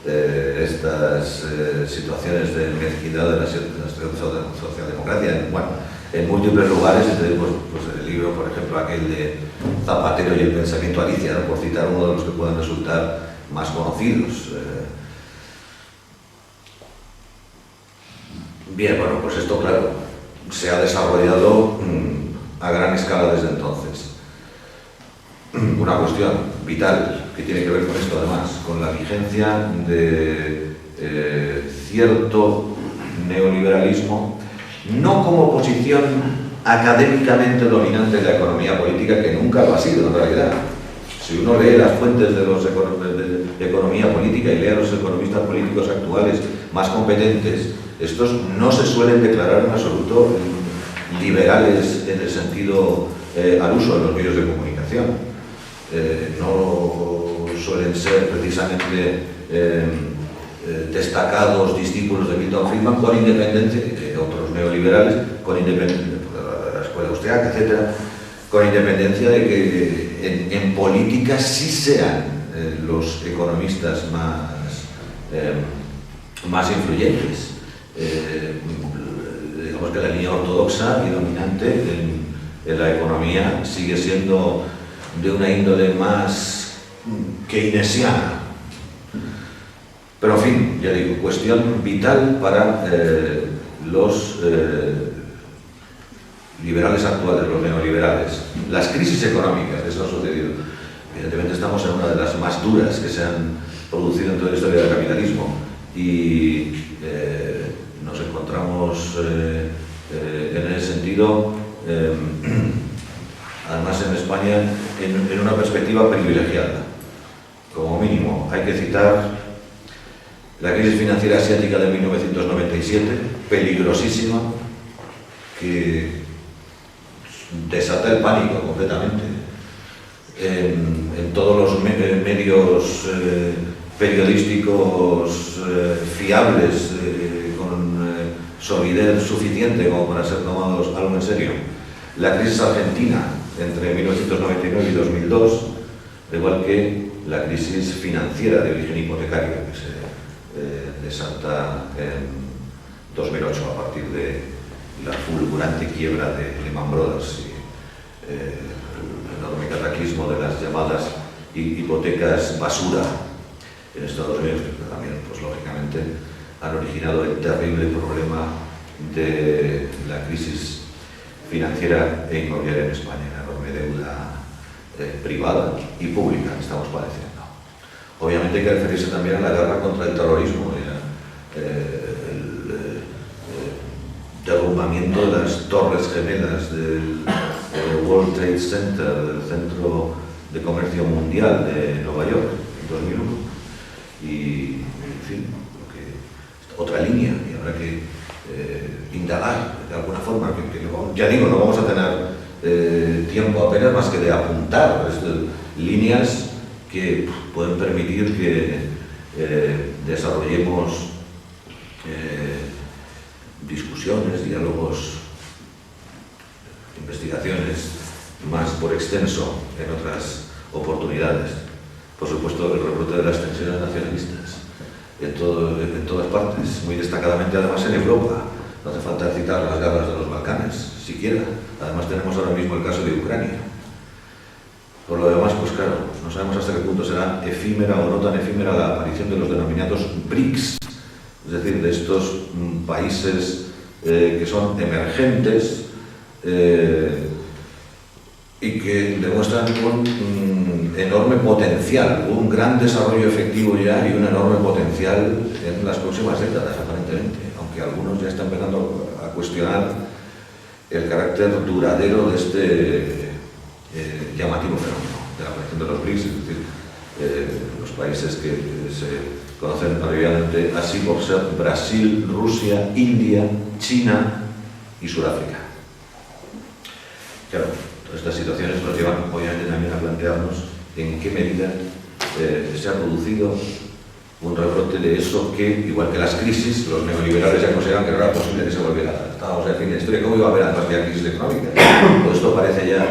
estas situaciones de mezquindad de la socialdemocracia, bueno, en múltiples lugares, entonces, pues el libro, por ejemplo, aquel de Zapatero y el pensamiento Alicia, ¿no?, por citar uno de los que pueden resultar más conocidos. Bien, bueno, pues esto, claro, se ha desarrollado a gran escala desde entonces. Una cuestión vital que tiene que ver con esto, además, con la vigencia de cierto neoliberalismo, no como posición académicamente dominante de la economía política, que nunca lo ha sido en realidad. Si uno lee las fuentes de economía política y lee a los economistas políticos actuales más competentes, estos no se suelen declarar en absoluto liberales en el sentido al uso de los medios de comunicación. No suelen ser precisamente destacados discípulos de Milton Friedman, con independencia de otros neoliberales, con independencia de la escuela austriaca, etcétera, con independencia de que en política sí sean los economistas más influyentes. Digamos que la línea ortodoxa y dominante en la economía sigue siendo de una índole más keynesiana. Pero en fin, ya digo, cuestión vital para los liberales actuales, los neoliberales. Las crisis económicas, eso ha sucedido. Evidentemente estamos en una de las más duras que se han producido en toda la historia del capitalismo y nos encontramos en ese sentido, además en España, en una perspectiva privilegiada. Como mínimo, hay que citar la crisis financiera asiática de 1997, peligrosísima, que desata el pánico completamente en todos los medios periodísticos fiables, con solidez suficiente como para ser tomados algo en serio. La crisis argentina entre 1999 y 2002, al igual que la crisis financiera de origen hipotecario que se desata en 2008 a partir de la fulgurante quiebra de Lehman Brothers y el enorme cataclismo de las llamadas hipotecas basura en Estados Unidos, que también, pues lógicamente, han originado el terrible problema de la crisis financiera e inmobiliaria en España, la enorme deuda privada y pública que estamos padeciendo. Obviamente hay que referirse también a la guerra contra el terrorismo, el derrumbamiento de las torres gemelas del World Trade Center, del Centro de Comercio Mundial de Nueva York, en 2001. Y, en fin, otra línea, y habrá que indagar de alguna forma, ya digo, no vamos a tener tiempo apenas más que de apuntar líneas que pueden permitir que desarrollemos discusiones, diálogos, investigaciones más por extenso en otras oportunidades. Por supuesto, el rebrote de las tensiones nacionalistas en todas partes, muy destacadamente además en Europa. No hace falta citar las guerras de los Balcanes, siquiera. Además tenemos ahora mismo el caso de Ucrania. Por lo demás, pues claro, no sabemos hasta qué punto será efímera o no tan efímera la aparición de los denominados BRICS, es decir, de estos países que son emergentes y que demuestran un enorme potencial, un gran desarrollo efectivo ya y un enorme potencial en las próximas décadas, aparentemente, aunque algunos ya están empezando a cuestionar el carácter duradero de este llamativo fenómeno de la aparición de los BRICS, es decir, los países que se conocen abreviadamente así por ser Brasil, Rusia, India, China y Sudáfrica. Claro, todas estas situaciones nos llevan obviamente también a plantearnos en qué medida se ha producido un rebrote de eso que, igual que las crisis, los neoliberales ya consideran que no era posible que se volviera a dar. Estábamos en fin de historia, ¿cómo iba a haber además de crisis económica? Todo esto parece ya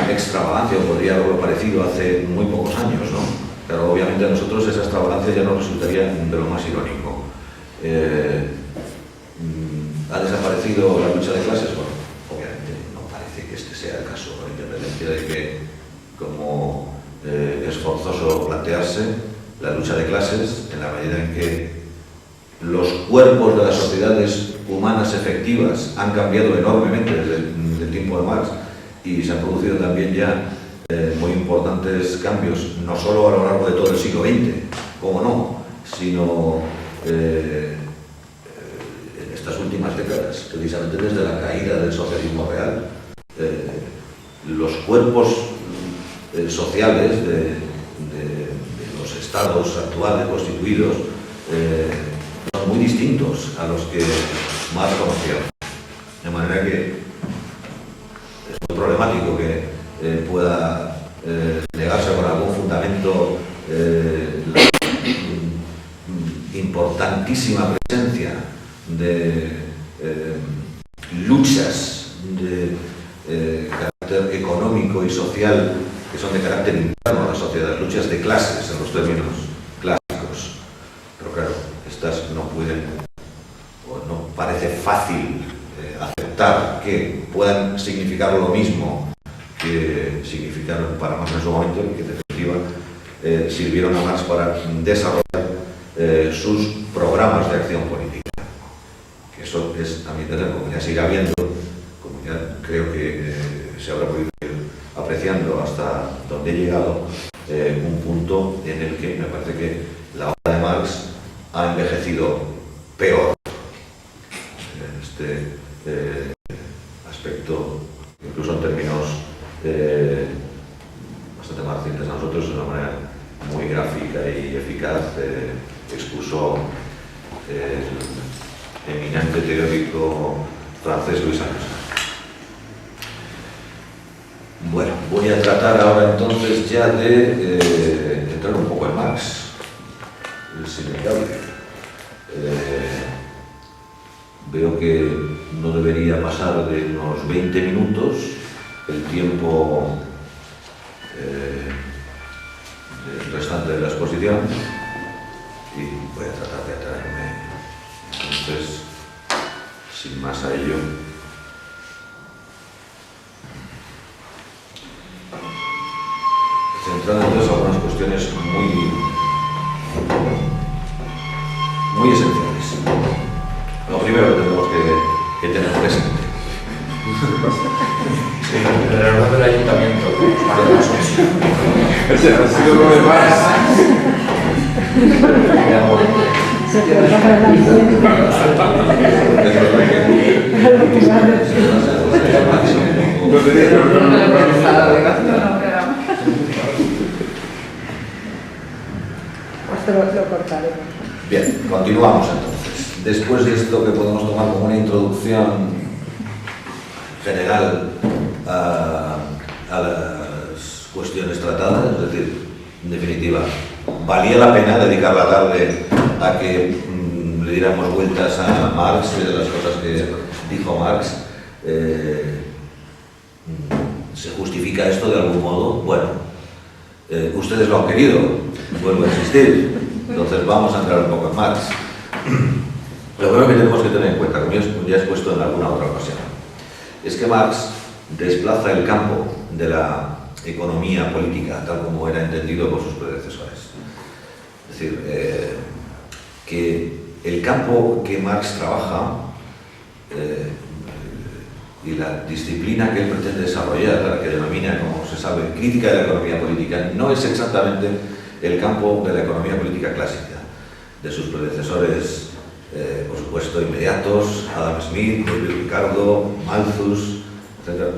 una extravagancia, o podría haberlo parecido hace muy pocos años, ¿no? Pero obviamente a nosotros esa extravagancia ya nos resultaría de lo más irónico. ¿Ha desaparecido la lucha de clases? Bueno, obviamente no parece que este sea el caso, con independencia de que, como es forzoso plantearse, la lucha de clases, en la medida en que los cuerpos de las sociedades humanas efectivas han cambiado enormemente desde el tiempo de Marx, y se han producido también ya muy importantes cambios, no solo a lo largo de todo el siglo XX, como no, sino en estas últimas décadas, precisamente desde la caída del socialismo real. Los cuerpos sociales de los estados actuales constituidos son muy distintos a los que Marx conoció. De manera que es muy problemático que pueda negarse con algún fundamento la importantísima presencia de luchas de carácter económico y social que son de carácter interno a la sociedad, luchas de clases en los términos clásicos. Pero claro, estas no pueden, o no parece fácil aceptar que puedan significar lo mismo que significaron para Marx en su momento, y que en definitiva sirvieron a Marx para desarrollar sus programas de acción política. Que eso es, a mi entender, como ya sigue habiendo, como ya creo que se habrá podido ir apreciando hasta donde he llegado, un punto en el que me parece que la obra de Marx ha envejecido peor en este aspecto, incluso en términos bastante más recientes a nosotros, de una manera muy gráfica y eficaz, expuso el eminente teórico francés Louis Althusser. Bueno, voy a tratar ahora entonces ya de entrar un poco en Marx, es inevitable. Veo que no debería pasar de unos 20 minutos el tiempo restante de la exposición, y voy a tratar de atraerme entonces sin más a ello. Centrando entonces algunas cuestiones muy esenciales. Lo primero que tenemos que tener presente. El error del ayuntamiento, Ese ha sido lo de más. Lo cortaremos. Bien, continuamos entonces. Después de esto, que podemos tomar como una introducción general a las cuestiones tratadas, es decir, en definitiva, valía la pena dedicar la tarde a que le diéramos vueltas a Marx y de las cosas que dijo Marx. ¿Se justifica esto de algún modo? Bueno, ustedes lo han querido, vuelvo a insistir, entonces vamos a entrar un poco en Marx. Lo primero que tenemos que tener en cuenta, como ya he expuesto en alguna otra ocasión, es que Marx desplaza el campo de la economía política tal como era entendido por sus predecesores. Es decir, que el campo que Marx trabaja y la disciplina que él pretende desarrollar, la que denomina, como se sabe, crítica de la economía política, no es exactamente el campo de la economía política clásica, de sus predecesores, por supuesto, inmediatos, Adam Smith, David Ricardo, Malthus, etc.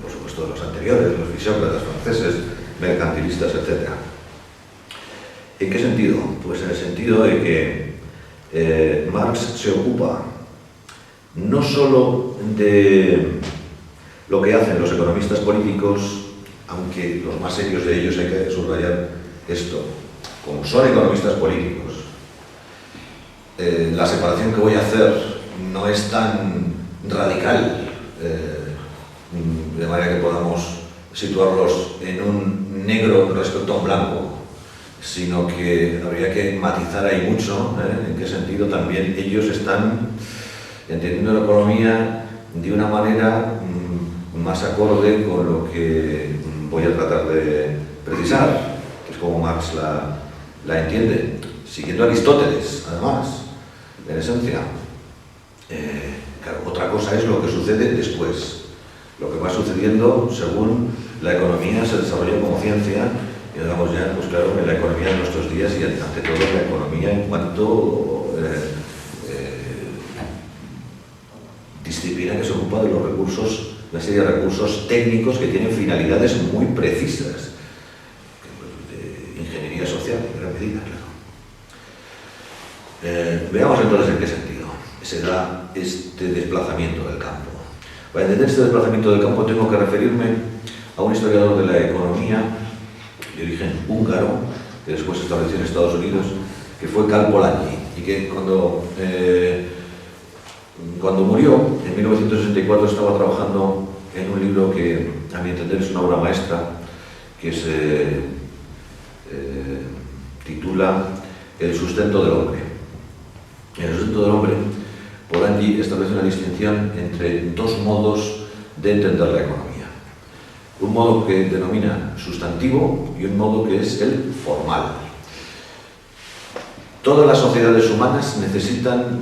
Por supuesto, los anteriores, los fisiócratas franceses, mercantilistas, etc. ¿En qué sentido? Pues en el sentido de que Marx se ocupa no solo de lo que hacen los economistas políticos, aunque los más serios de ellos hay que subrayar esto, como son economistas políticos, la separación que voy a hacer no es tan radical, de manera que podamos situarlos en un negro respecto a un blanco, sino que habría que matizar ahí mucho, en qué sentido también ellos están entendiendo la economía de una manera más acorde con lo que voy a tratar de precisar, que es como Marx la entiende, siguiendo a Aristóteles, además, en esencia. Claro, otra cosa es lo que sucede después, lo que va sucediendo según la economía se desarrolla como ciencia, y digamos ya, pues claro, en la economía de nuestros días y ante todo en la economía en cuanto disciplina que se ocupa de los recursos, una serie de recursos técnicos que tienen finalidades muy precisas, de ingeniería social en gran medida, claro. Veamos entonces en qué sentido se da este desplazamiento del campo. Para entender este desplazamiento del campo tengo que referirme a un historiador de la economía de origen húngaro, que después se estableció en Estados Unidos, que fue Karl Polanyi, y que cuando murió, en 1964, estaba trabajando en un libro que, a mi entender, es una obra maestra, que se titula El sustento del hombre. En el sustento del hombre, Polanyi establece una distinción entre dos modos de entender la economía. Un modo que denomina sustantivo y un modo que es el formal. Todas las sociedades humanas necesitan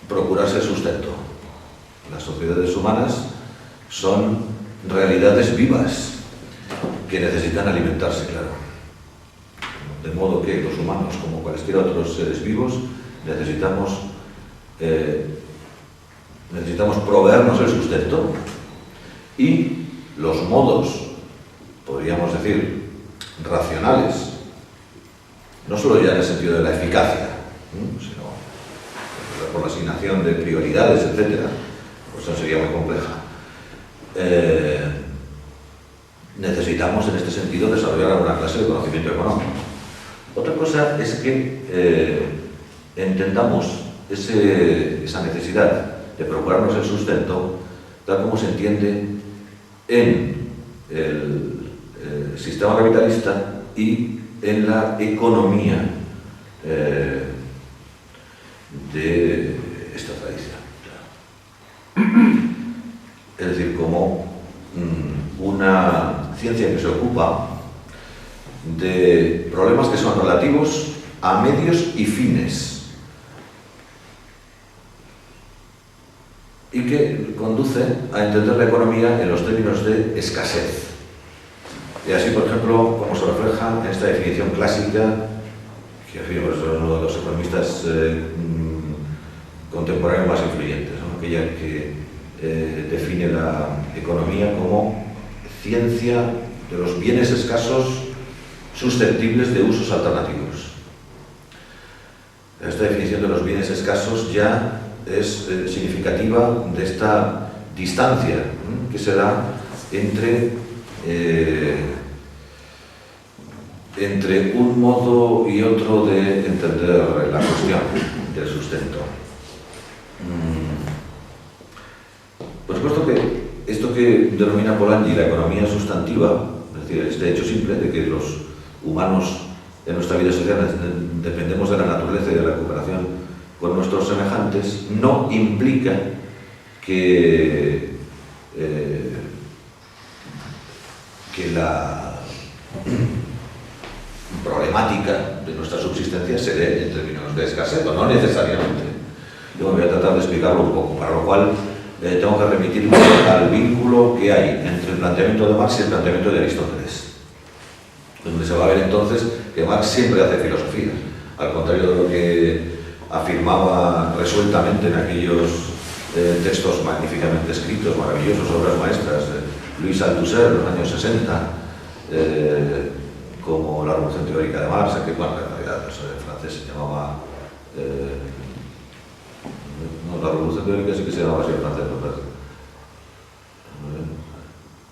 procurarse el sustento. Las sociedades humanas son realidades vivas que necesitan alimentarse, claro. De modo que los humanos, como cualquier otros seres vivos, necesitamos proveernos el sustento, y los modos, podríamos decir, racionales, no solo ya en el sentido de la eficacia, sino por la asignación de prioridades, etc., pues eso sería muy compleja. Necesitamos en este sentido desarrollar alguna clase de conocimiento económico. Otra cosa es que entendamos esa necesidad de procurarnos el sustento tal como se entiende en el sistema capitalista y en la economía de esta tradición. Es decir, como una ciencia que se ocupa de problemas que son relativos a medios y fines, y que conduce a entender la economía en los términos de escasez. Y así, por ejemplo, como se refleja en esta definición clásica, que afirmo es uno de los economistas contemporáneos más influyentes, ¿no? Aquella que define la economía como ciencia de los bienes escasos susceptibles de usos alternativos. Esta definición de los bienes escasos ya es significativa de esta distancia que se da entre un modo y otro de entender la cuestión del sustento. Por supuesto que esto que denomina Polanyi la economía sustantiva, es decir, este hecho simple de que los humanos en nuestra vida social dependemos de la naturaleza y de la cooperación con nuestros semejantes, no implica que la problemática de nuestra subsistencia se dé en términos de escasez, o no necesariamente. Yo me voy a tratar de explicarlo un poco, para lo cual tengo que remitirme al vínculo que hay entre el planteamiento de Marx y el planteamiento de Aristóteles, donde se va a ver entonces que Marx siempre hace filosofía, al contrario de lo que afirmaba resueltamente en aquellos textos magníficamente escritos, maravillosos, obras maestras, Louis Althusser en los años 60, como la Revolución Teórica de Marx, que bueno, en realidad el francés se llamaba, no la revolución teórica sí que se llamaba así en francés, me parece.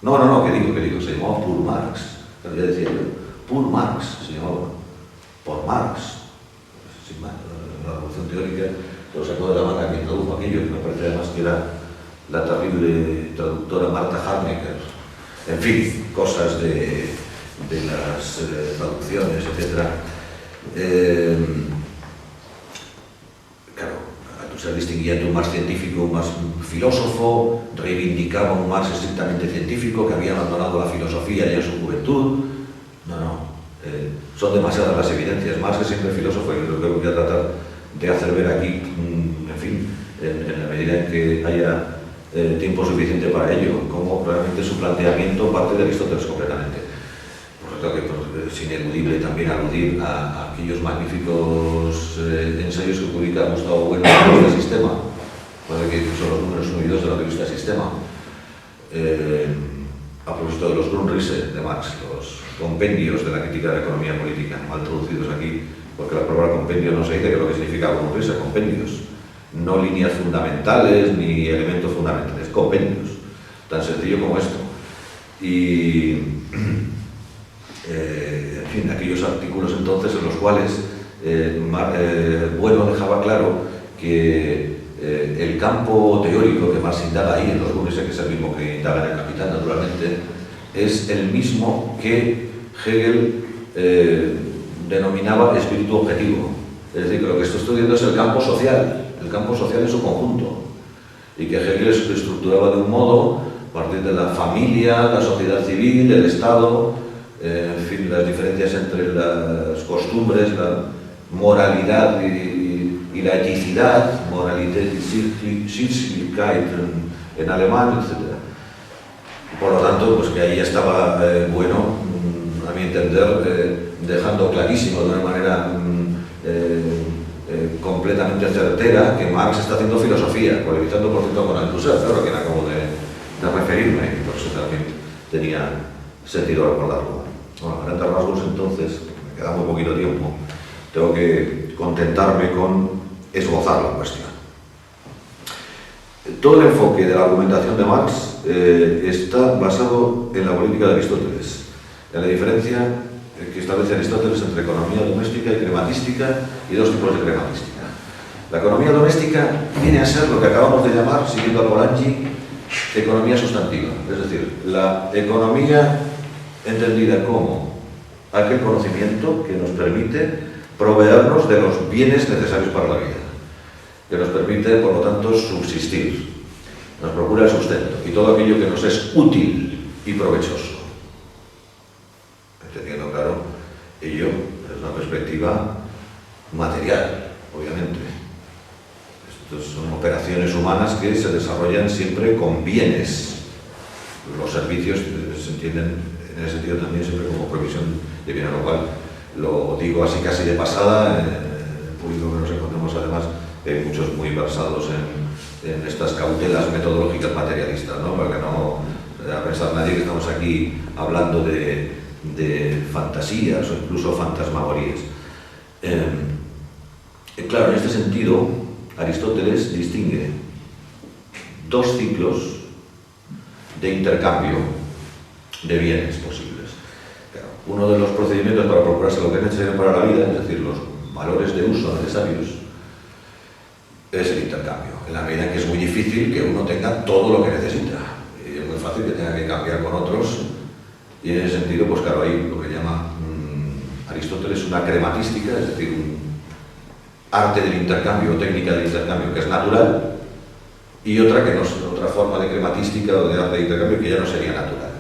No, que digo, se llamaba Pour Marx, ya decía yo, Pour Marx se llamaba, por Marx, sin más, la revolución teórica, lo sacó de la manga que introdujo aquello, que me parece además que era la terrible traductora Marta Harnecker, en fin, cosas de las traducciones, etc. Claro, se distinguía entre un Marx científico, un Marx filósofo, reivindicaba un Marx estrictamente científico que había abandonado la filosofía ya en su juventud. Son demasiadas las evidencias. Marx es siempre filósofo y lo que voy a tratar de hacer ver aquí, en fin, en la medida en que haya tiempo suficiente para ello, como realmente su planteamiento parte de Aristóteles completamente. Por lo tanto, que es ineludible también aludir a aquellos magníficos ensayos que publica Gustavo Bueno en la revista Sistema, que son los números 1 y 2 de la revista Sistema, a propósito de los Grundrisse de Marx, los compendios de la crítica de la economía política, mal traducidos aquí, porque la palabra compendio no se dice que lo que significa Grundrisse, compendios, no líneas fundamentales ni elementos fundamentales, compendios, tan sencillo como esto. Y en fin, aquellos artículos entonces en los cuales Bueno dejaba claro que el campo teórico que Marx indaga ahí en los Grundrisse, que es el mismo que indaga en el Capital, naturalmente, es el mismo que Hegel denominaba espíritu objetivo. Es decir, que lo que estoy estudiando es el campo social en su conjunto, y que Hegel estructuraba de un modo a partir de la familia, la sociedad civil, el Estado, en fin, las diferencias entre las costumbres, la moralidad y la eticidad, Moralität y Sittlichkeit en alemán, etc. Por lo tanto, pues que ahí estaba Bueno, a mi entender, dejando clarísimo de una manera completamente certera que Marx está haciendo filosofía, polemizando por cierto con Althusser, claro, a quien acabo de referirme, y por eso también tenía sentido recordarlo. Bueno, a grandes rasgos, entonces, me queda muy poquito tiempo, tengo que contentarme con esbozar la cuestión. Todo el enfoque de la argumentación de Marx está basado en la política de Aristóteles, en la diferencia que establece Aristóteles entre economía doméstica y crematística y dos tipos de crematística. La economía doméstica viene a ser lo que acabamos de llamar, siguiendo al Bolangi, economía sustantiva, es decir, la economía entendida como aquel conocimiento que nos permite proveernos de los bienes necesarios para la vida, que nos permite, por lo tanto, subsistir, nos procura el sustento y todo aquello que nos es útil y provechoso. Entendiendo, claro, ello es una perspectiva material, obviamente. Estas son operaciones humanas que se desarrollan siempre con bienes. Los servicios se entienden en ese sentido también siempre como provisión de bienes, lo cual lo digo así casi de pasada, en el público que nos encontramos además, muchos muy versados en estas cautelas metodológicas materialistas, ¿no? Para que no a pensar nadie que estamos aquí hablando de fantasías o incluso fantasmagorías. Claro, en este sentido, Aristóteles distingue dos ciclos de intercambio de bienes posibles. Claro, uno de los procedimientos para procurarse lo que es necesario para la vida, es decir, los valores de uso necesarios, es el intercambio, en la medida en que es muy difícil que uno tenga todo lo que necesita. Y es muy fácil que tenga que cambiar con otros. Y en ese sentido, pues claro, hay lo que llama Aristóteles una crematística, es decir, un arte del intercambio, técnica del intercambio que es natural, y otra que no es otra forma de crematística o de arte de intercambio que ya no sería natural.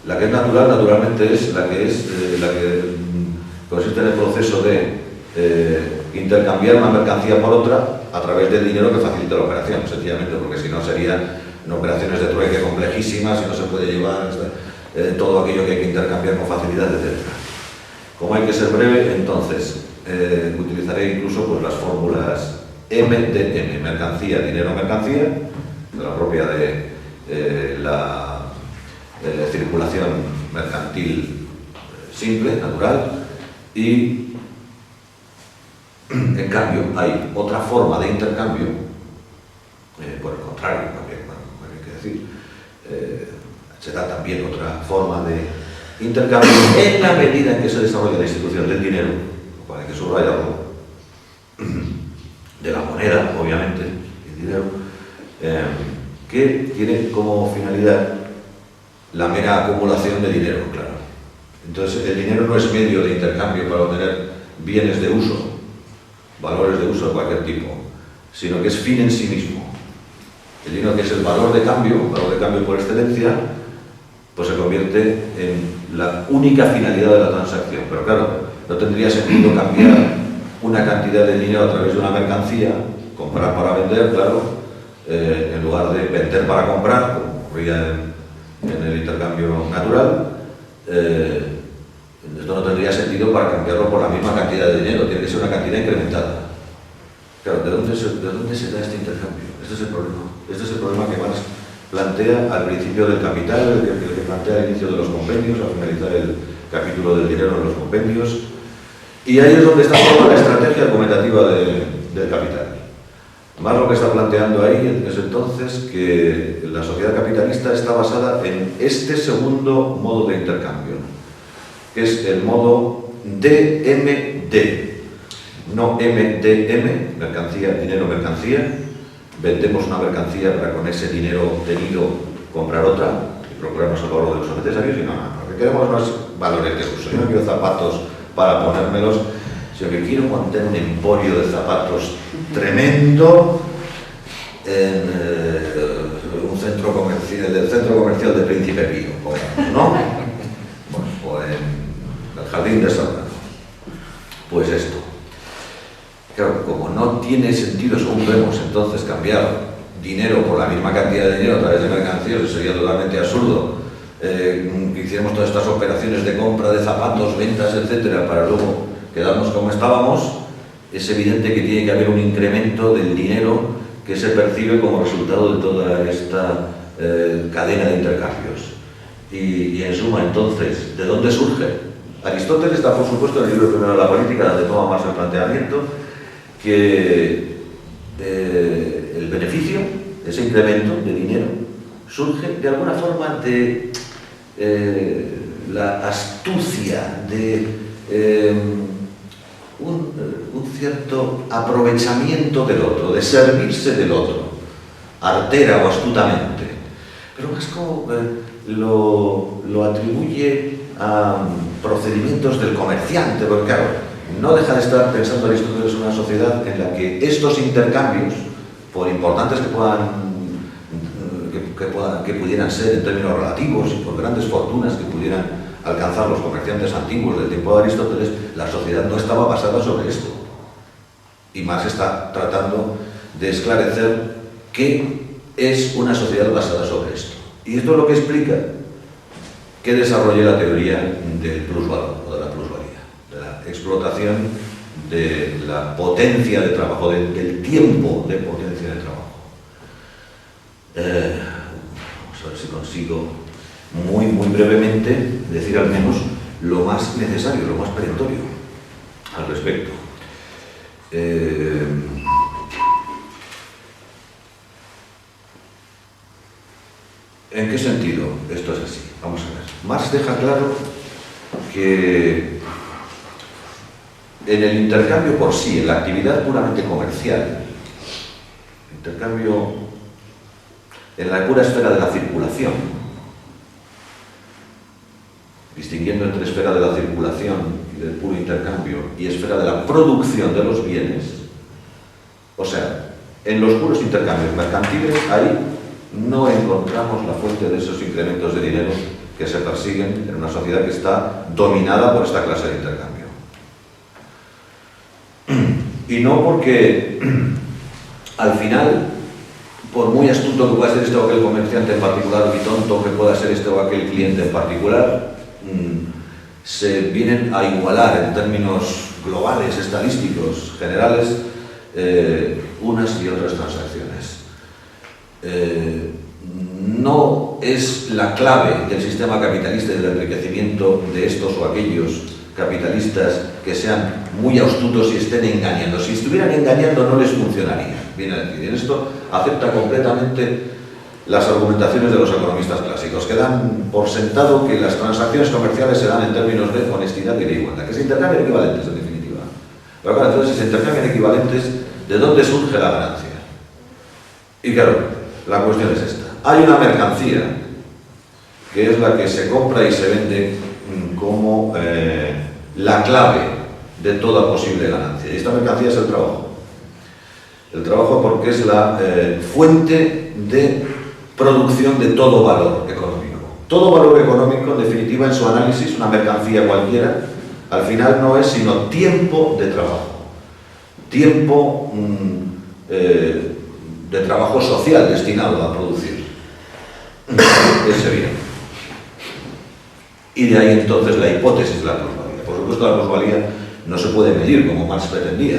La que es natural, naturalmente, es la que consiste en el proceso de intercambiar una mercancía por otra a través del dinero que facilita la operación, sencillamente, porque si no serían operaciones de trueque complejísimas y no se puede llevar todo aquello que hay que intercambiar con facilidad, etc. Como hay que ser breve, entonces utilizaré incluso pues, las fórmulas M de M, mercancía, dinero, mercancía, de la propia de la circulación mercantil simple, natural, y en cambio hay otra forma de intercambio Por el contrario, también, bueno, hay que decir, se da también otra forma de intercambio en la medida en que se desarrolla la institución del dinero, lo cual hay que subrayarlo, de la moneda, obviamente, el dinero, que tiene como finalidad la mera acumulación de dinero, claro. Entonces, el dinero no es medio de intercambio para obtener bienes de uso, valores de uso de cualquier tipo, sino que es fin en sí mismo. El dinero, que es el valor de cambio por excelencia, pues se convierte en la única finalidad de la transacción. Pero claro, no tendría sentido cambiar una cantidad de dinero a través de una mercancía, comprar para vender, claro, en lugar de vender para comprar, como ocurría en el intercambio natural. Esto no tendría sentido para cambiarlo por la misma cantidad de dinero, tiene que ser una cantidad incrementada. Claro, ¿de dónde se da este intercambio? Este es el problema. Este es el problema que Marx plantea al principio del Capital, el que plantea al inicio de los compendios, al finalizar el capítulo del dinero en los compendios. Y ahí es donde está toda la estrategia argumentativa del Capital. Marx lo que está planteando ahí es entonces que la sociedad capitalista está basada en este segundo modo de intercambio, que es el modo DMD. No MDM, mercancía, dinero, mercancía. Vendemos una mercancía para con ese dinero obtenido comprar otra y procurarnos el valor de uso necesario, sino porque queremos más valores de uso. Yo no quiero zapatos para ponérmelos, sino que quiero montar un emporio de zapatos tremendo en un centro comercial, del centro comercial de Príncipe Pío, por ejemplo, ¿no? Bueno, o en el Jardín de Santa. Pues esto. Claro, como no tiene sentido, según vemos, entonces cambiar dinero por la misma cantidad de dinero a través de mercancías, sería totalmente absurdo que hiciéramos todas estas operaciones de compra de zapatos, ventas, etcétera, para luego quedarnos como estábamos. Es evidente que tiene que haber un incremento del dinero que se percibe como resultado de toda esta cadena de intercambios. Y en suma, entonces, ¿de dónde surge? Aristóteles está, por supuesto, en el libro primero de la política, donde toma más el planteamiento que el beneficio, ese incremento de dinero, surge de alguna forma de la astucia, de un cierto aprovechamiento del otro, de servirse del otro, artera o astutamente. Pero más como lo atribuye a procedimientos del comerciante, porque claro, no deja de estar pensando Aristóteles en una sociedad en la que estos intercambios, por importantes que pudieran ser en términos relativos y por grandes fortunas que pudieran alcanzar los comerciantes antiguos del tiempo de Aristóteles, la sociedad no estaba basada sobre esto. Y Marx está tratando de esclarecer qué es una sociedad basada sobre esto. Y esto es lo que explica que desarrolle la teoría del plusvalor o de la plusvalía, de la explotación de la potencia de trabajo, del tiempo de potencia de trabajo. Vamos a ver si consigo muy brevemente decir al menos lo más necesario, lo más perentorio al respecto. ¿En qué sentido esto es así? Vamos a ver. Marx deja claro que en el intercambio por sí, en la actividad puramente comercial, intercambio en la pura esfera de la circulación, distinguiendo entre esfera de la circulación y del puro intercambio y esfera de la producción de los bienes, o sea, en los puros intercambios mercantiles, ahí no encontramos la fuente de esos incrementos de dinero que se persiguen en una sociedad que está dominada por esta clase de intercambio. Y no porque al final, por muy astuto que pueda ser este o aquel comerciante en particular, y tonto que pueda ser este o aquel cliente en particular, se vienen a igualar en términos globales, estadísticos, generales, unas y otras transacciones. No es la clave del sistema capitalista y del enriquecimiento de estos o aquellos capitalistas que sean muy astutos y estén engañando. Si estuvieran engañando no les funcionaría. Viene a decir, y en esto acepta completamente las argumentaciones de los economistas clásicos, que dan por sentado que las transacciones comerciales se dan en términos de honestidad y de igualdad, que se intercambian equivalentes en definitiva. Pero claro, entonces si se intercambian equivalentes, ¿de dónde surge la ganancia? Y claro, la cuestión es esta. Hay una mercancía que es la que se compra y se vende como la clave de toda posible ganancia. Y esta mercancía es el trabajo. El trabajo porque es la fuente de producción de todo valor económico. Todo valor económico, en definitiva, en su análisis, una mercancía cualquiera, al final no es sino tiempo de trabajo. Tiempo de trabajo social destinado a producir ese bien. Y de ahí entonces la hipótesis de la plusvalía. Por supuesto, la plusvalía no se puede medir como Marx pretendía.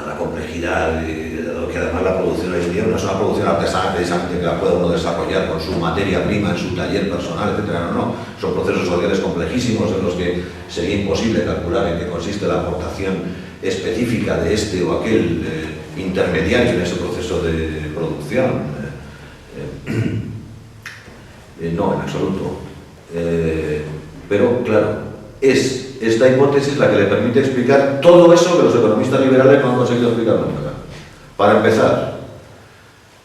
La complejidad de lo que además la producción hoy en día no es una producción artesanal precisamente que la pueda uno desarrollar con su materia prima en su taller personal, etc. No. Son procesos sociales complejísimos en los que sería imposible calcular en qué consiste la aportación específica de este o aquel intermediario en ese proceso de producción. No, en absoluto. Pero, claro, es esta hipótesis la que le permite explicar todo eso que los economistas liberales no han conseguido explicar nunca. Para empezar,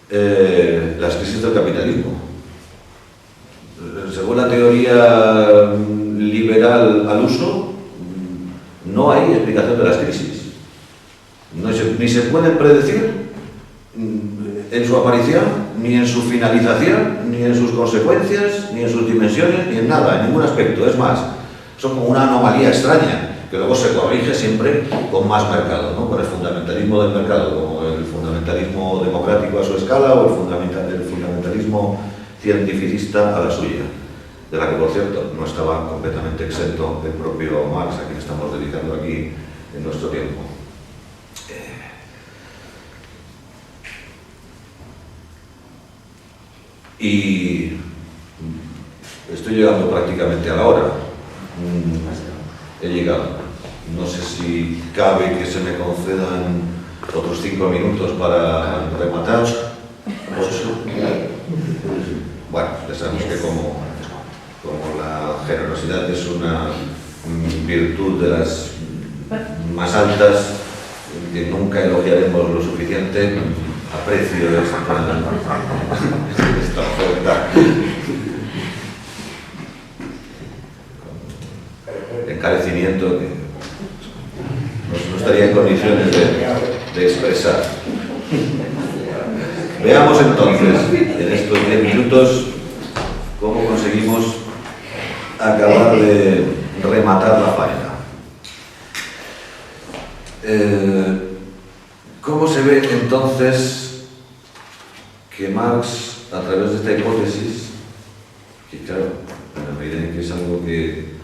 las crisis del capitalismo. Según la teoría liberal al uso, no hay explicación de las crisis. Ni se pueden predecir en su aparición, ni en su finalización, ni en sus consecuencias, ni en sus dimensiones, ni en nada, en ningún aspecto. Es más, son como una anomalía extraña, que luego se corrige siempre con más mercado, ¿no? Con el fundamentalismo del mercado, como el fundamentalismo democrático a su escala o el fundamentalismo cientificista a la suya, de la que, por cierto, no estaba completamente exento el propio Marx, a quien estamos dedicando aquí en nuestro tiempo. Y estoy llegando prácticamente a la hora. He llegado. No sé si cabe que se me concedan otros 5 minutos para rematar. Bueno, ya sabemos que como la generosidad es una virtud de las más altas, que nunca elogiaremos lo suficiente, aprecio esta oferta. Encarecimiento que no estaría en condiciones de expresar. Veamos entonces, en estos 10 minutos, cómo conseguimos acabar de rematar la faena. ¿Cómo se ve entonces que Marx, a través de esta hipótesis, que claro, en la medida en que es algo que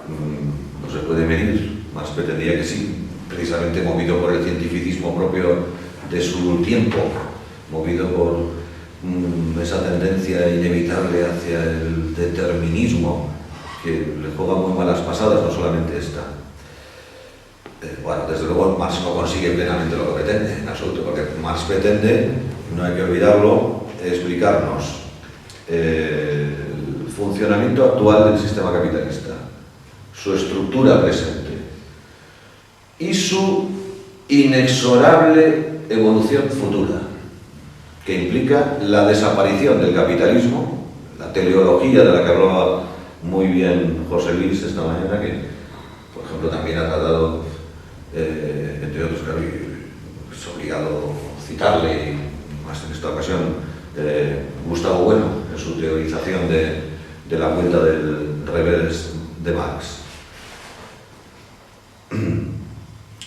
no se puede medir, Marx pretendía que sí, precisamente movido por el cientificismo propio de su tiempo, movido por esa tendencia inevitable hacia el determinismo que le juega muy malas pasadas, no solamente esta. Bueno, desde luego Marx no consigue plenamente lo que pretende, en absoluto, porque Marx pretende, no hay que olvidarlo, explicarnos el funcionamiento actual del sistema capitalista, su estructura presente y su inexorable evolución futura, que implica la desaparición del capitalismo, la teleología de la que hablaba muy bien José Luis esta mañana, que por ejemplo también ha tratado, entre otros, claro, es obligado citarle, y más en esta ocasión, Gustavo Bueno, en su teorización de la vuelta del revés de Marx.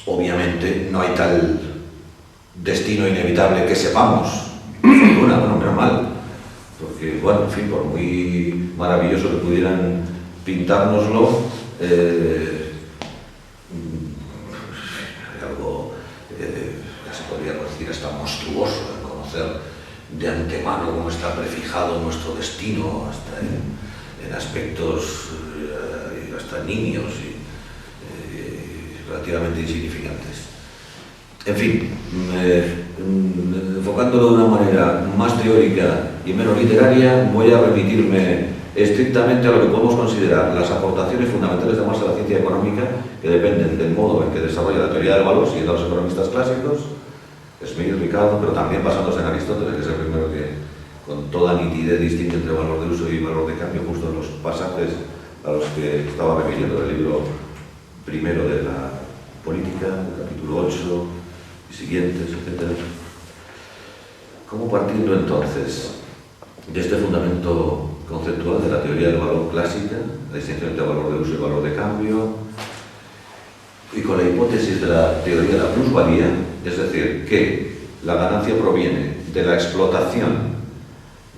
Obviamente no hay tal destino inevitable que sepamos, por fortuna, bueno, menos mal, porque, bueno, en fin, por muy maravilloso que pudieran pintárnoslo, algo, ya se podría decir, hasta monstruoso en conocer de antemano cómo está prefijado nuestro destino, hasta en aspectos eran niños y relativamente insignificantes. En fin, enfocándolo de una manera más teórica y menos literaria, voy a remitirme estrictamente a lo que podemos considerar las aportaciones fundamentales de Marx a la ciencia económica, que dependen del modo en que desarrolla la teoría del valor, siguiendo a los economistas clásicos, Smith, Ricardo, pero también basándose en Aristóteles, que es el primero que con toda nitidez distingue entre valor de uso y valor de cambio, justo en los pasajes a los que estaba refiriendo del libro primero de la política, el capítulo 8 y siguientes, etc. ¿Cómo partiendo entonces de este fundamento conceptual de la teoría del valor clásica, la distinción entre valor de uso y valor de cambio, y con la hipótesis de la teoría de la plusvalía, es decir, que la ganancia proviene de la explotación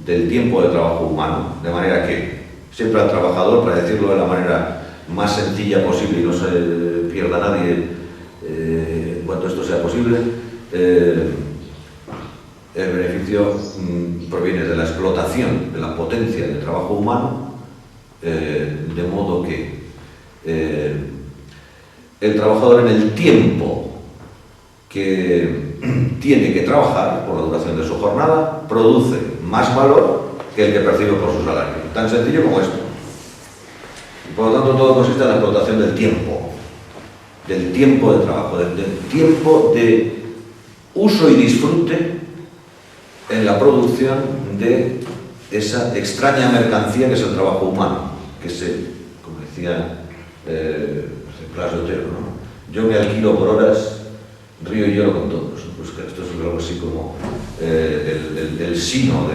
del tiempo de trabajo humano, de manera que siempre al trabajador, para decirlo de la manera más sencilla posible y no se pierda nadie en cuanto esto sea posible, el beneficio proviene de la explotación de la potencia del trabajo humano, de modo que el trabajador en el tiempo que tiene que trabajar por la duración de su jornada produce más valor que el que percibe por su salario. Tan sencillo como esto. Por lo tanto, todo consiste en la explotación del tiempo de trabajo, del tiempo de uso y disfrute en la producción de esa extraña mercancía que es el trabajo humano, que se, como decía Blas de Otero, ¿no? Yo me alquilo por horas, río y lloro con todos. Pues que esto es algo así como el sino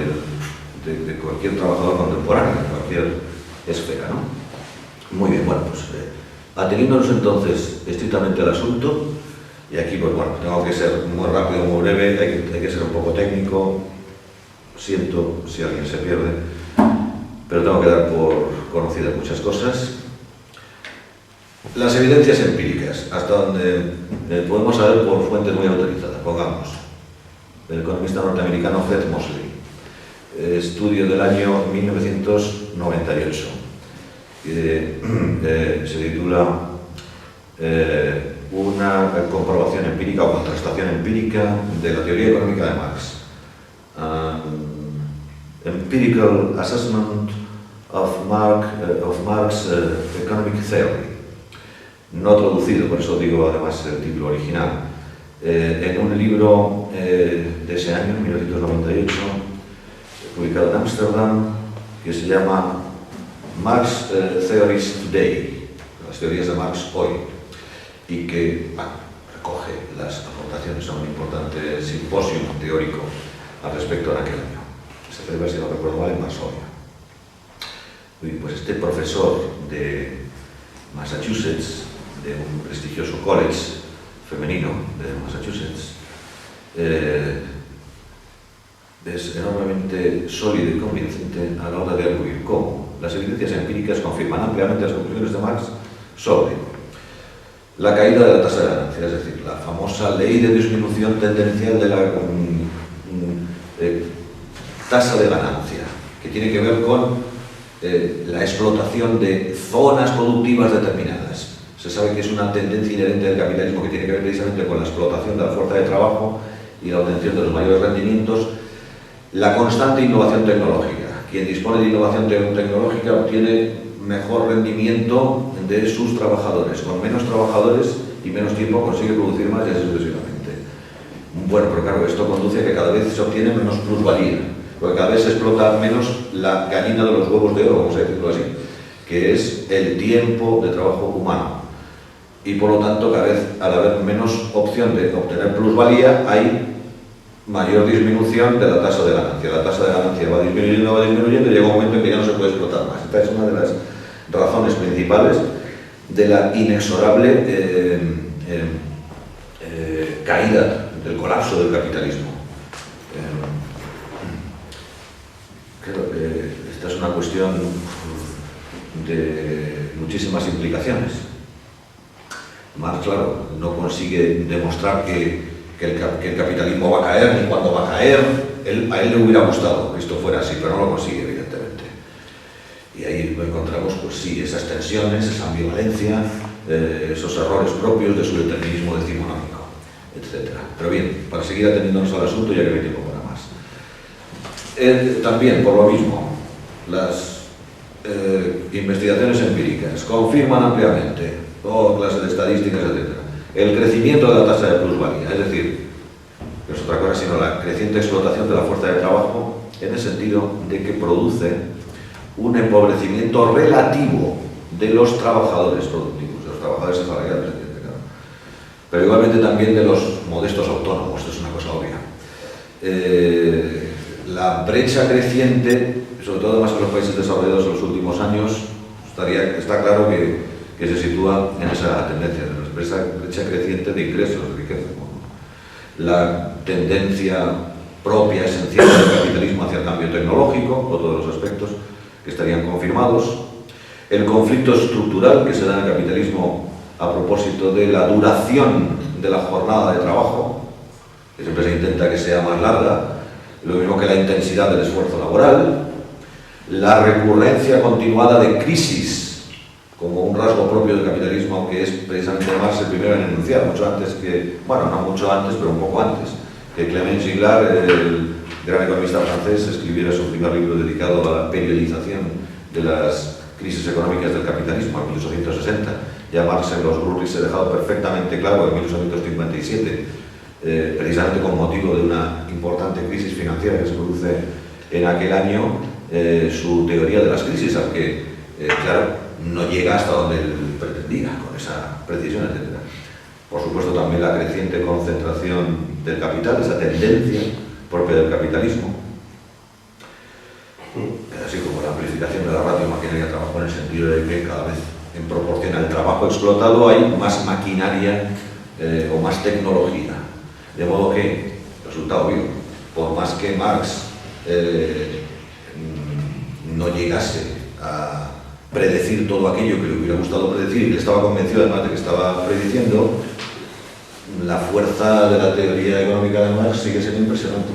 de cualquier trabajador contemporáneo, en cualquier esfera, ¿no? Muy bien, bueno, pues ateniéndonos entonces estrictamente al asunto, y aquí pues bueno, tengo que ser muy rápido, muy breve, hay que ser un poco técnico, siento si alguien se pierde, pero tengo que dar por conocidas muchas cosas. Las evidencias empíricas, hasta donde podemos saber por fuentes muy autorizadas, pongamos, el economista norteamericano Fred Mosley, estudio del año 1998, se titula una comprobación empírica o contrastación empírica de la teoría económica de Marx. Empirical Assessment of Marx Economic Theory. No traducido, por eso digo además el título original. En un libro de ese año, 1998, publicado en Ámsterdam, que se llama Marx Theories Today, las teorías de Marx hoy, y que recoge las aportaciones a un importante simposio teórico al respecto en aquel año. Se celebra, si no recuerdo mal, en Varsovia. Pues este profesor de Massachusetts, de un prestigioso college femenino de Massachusetts, es enormemente sólido y convincente a la hora de arguir cómo las evidencias empíricas confirman ampliamente las conclusiones de Marx sobre la caída de la tasa de ganancia, es decir, la famosa ley de disminución tendencial de la tasa de ganancia, que tiene que ver con la explotación de zonas productivas determinadas. Se sabe que es una tendencia inherente del capitalismo que tiene que ver precisamente con la explotación de la fuerza de trabajo y la obtención de los mayores rendimientos, la constante innovación tecnológica. Quien dispone de innovación tecnológica obtiene mejor rendimiento de sus trabajadores. Con menos trabajadores y menos tiempo consigue producir más y así sucesivamente. Bueno, pero claro, esto conduce a que cada vez se obtiene menos plusvalía, porque cada vez se explota menos la gallina de los huevos de oro, vamos a decirlo así, que es el tiempo de trabajo humano. Y por lo tanto, cada vez, al haber menos opción de obtener plusvalía, hay mayor disminución de la tasa de ganancia. La tasa de ganancia va disminuyendo y llega un momento en que ya no se puede explotar más. Esta es una de las razones principales de la inexorable caída, del colapso del capitalismo. Creo que esta es una cuestión de muchísimas implicaciones. Marx, claro, no consigue demostrar que el capitalismo va a caer ni cuándo va a caer. A él le hubiera gustado que esto fuera así, pero no lo consigue, evidentemente. Y ahí encontramos, pues sí, esas tensiones, esa ambivalencia, esos errores propios de su determinismo decimonónico, etc. Pero bien, para seguir atendiéndonos al asunto, ya que no hay tiempo para más. También, por lo mismo, las investigaciones empíricas confirman ampliamente, toda clase de estadísticas, etc., el crecimiento de la tasa de plusvalía, es decir, no es otra cosa sino la creciente explotación de la fuerza de trabajo en el sentido de que produce un empobrecimiento relativo de los trabajadores productivos, de los trabajadores asalariados, etc. Pero igualmente también de los modestos autónomos, esto es una cosa obvia. La brecha creciente, sobre todo además en los países desarrollados en los últimos años, está claro que se sitúa en esa tendencia, de la brecha creciente de ingresos, de riqueza. La tendencia propia, esencial del capitalismo hacia el cambio tecnológico, otro de los aspectos que estarían confirmados. El conflicto estructural que se da en el capitalismo a propósito de la duración de la jornada de trabajo, que siempre se intenta que sea más larga, lo mismo que la intensidad del esfuerzo laboral, la recurrencia continuada de crisis como un rasgo propio del capitalismo, aunque es precisamente Marx el primero en enunciar, mucho antes que, bueno, no mucho antes, pero un poco antes, que Clément Gillard, el gran economista francés, escribiera su primer libro dedicado a la periodización de las crisis económicas del capitalismo en 1860. Ya Marx en los Grurris se ha dejado perfectamente claro en 1857, precisamente con motivo de una importante crisis financiera que se produce en aquel año, su teoría de las crisis, aunque, claro, no llega hasta donde él pretendía, con esa precisión, etc. Por supuesto, también la creciente concentración del capital, esa tendencia propia del capitalismo, así como la amplificación de la ratio maquinaria de trabajo en el sentido de que cada vez en proporción al trabajo explotado hay más maquinaria o más tecnología. De modo que, resulta obvio, por más que Marx no llegase a predecir todo aquello que le hubiera gustado predecir y que estaba convencido además de que estaba prediciendo, la fuerza de la teoría económica de Marx sigue siendo impresionante.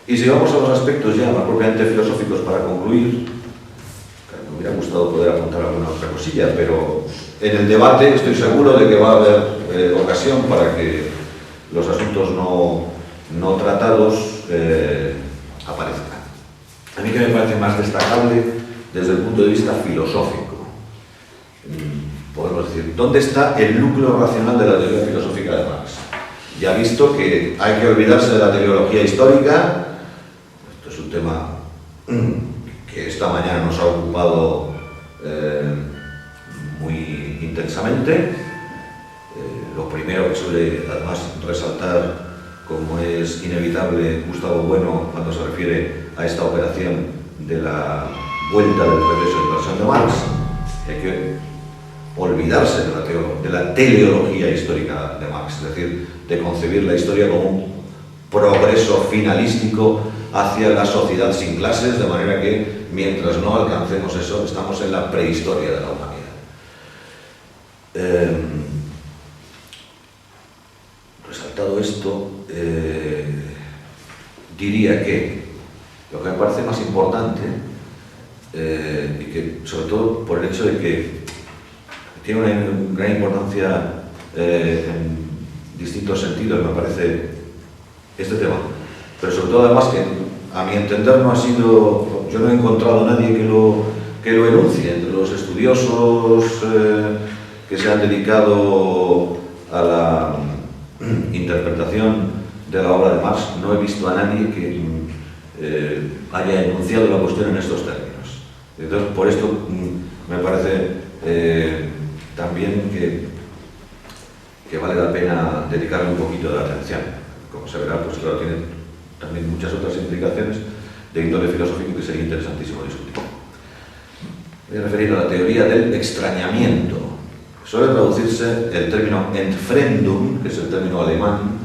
Y si vamos a los aspectos ya más propiamente filosóficos para concluir, me hubiera gustado poder apuntar alguna otra cosilla, pero en el debate estoy seguro de que va a haber ocasión para que los asuntos no tratados aparezcan. A mí que me parece más destacable desde el punto de vista filosófico. Podemos decir, ¿dónde está el núcleo racional de la teoría filosófica de Marx? Ya visto que hay que olvidarse de la teleología histórica, esto es un tema que esta mañana nos ha ocupado muy intensamente. Lo primero que suele además resaltar, como es inevitable, Gustavo Bueno cuando se refiere a esta operación de la vuelta del regreso de inversión de Marx, hay que olvidarse de la teleología histórica de Marx, es decir, de concebir la historia como un progreso finalístico hacia la sociedad sin clases, de manera que mientras no alcancemos eso, estamos en la prehistoria de la humanidad. Resaltado esto, diría que lo que me parece más importante, y que sobre todo por el hecho de que tiene una gran importancia en distintos sentidos, me parece, este tema, pero sobre todo además que a mi entender no ha sido, yo no he encontrado a nadie que lo enuncie, entre los estudiosos que se han dedicado a la interpretación de la obra de Marx, no he visto a nadie que haya enunciado la cuestión en estos términos. Entonces, por esto me parece también que vale la pena dedicarle un poquito de atención. Como se verá, pues claro, tiene también muchas otras implicaciones de índole filosófico que sería interesantísimo discutir. Voy a referir a la teoría del extrañamiento. Suele traducirse el término Entfremdung, que es el término alemán,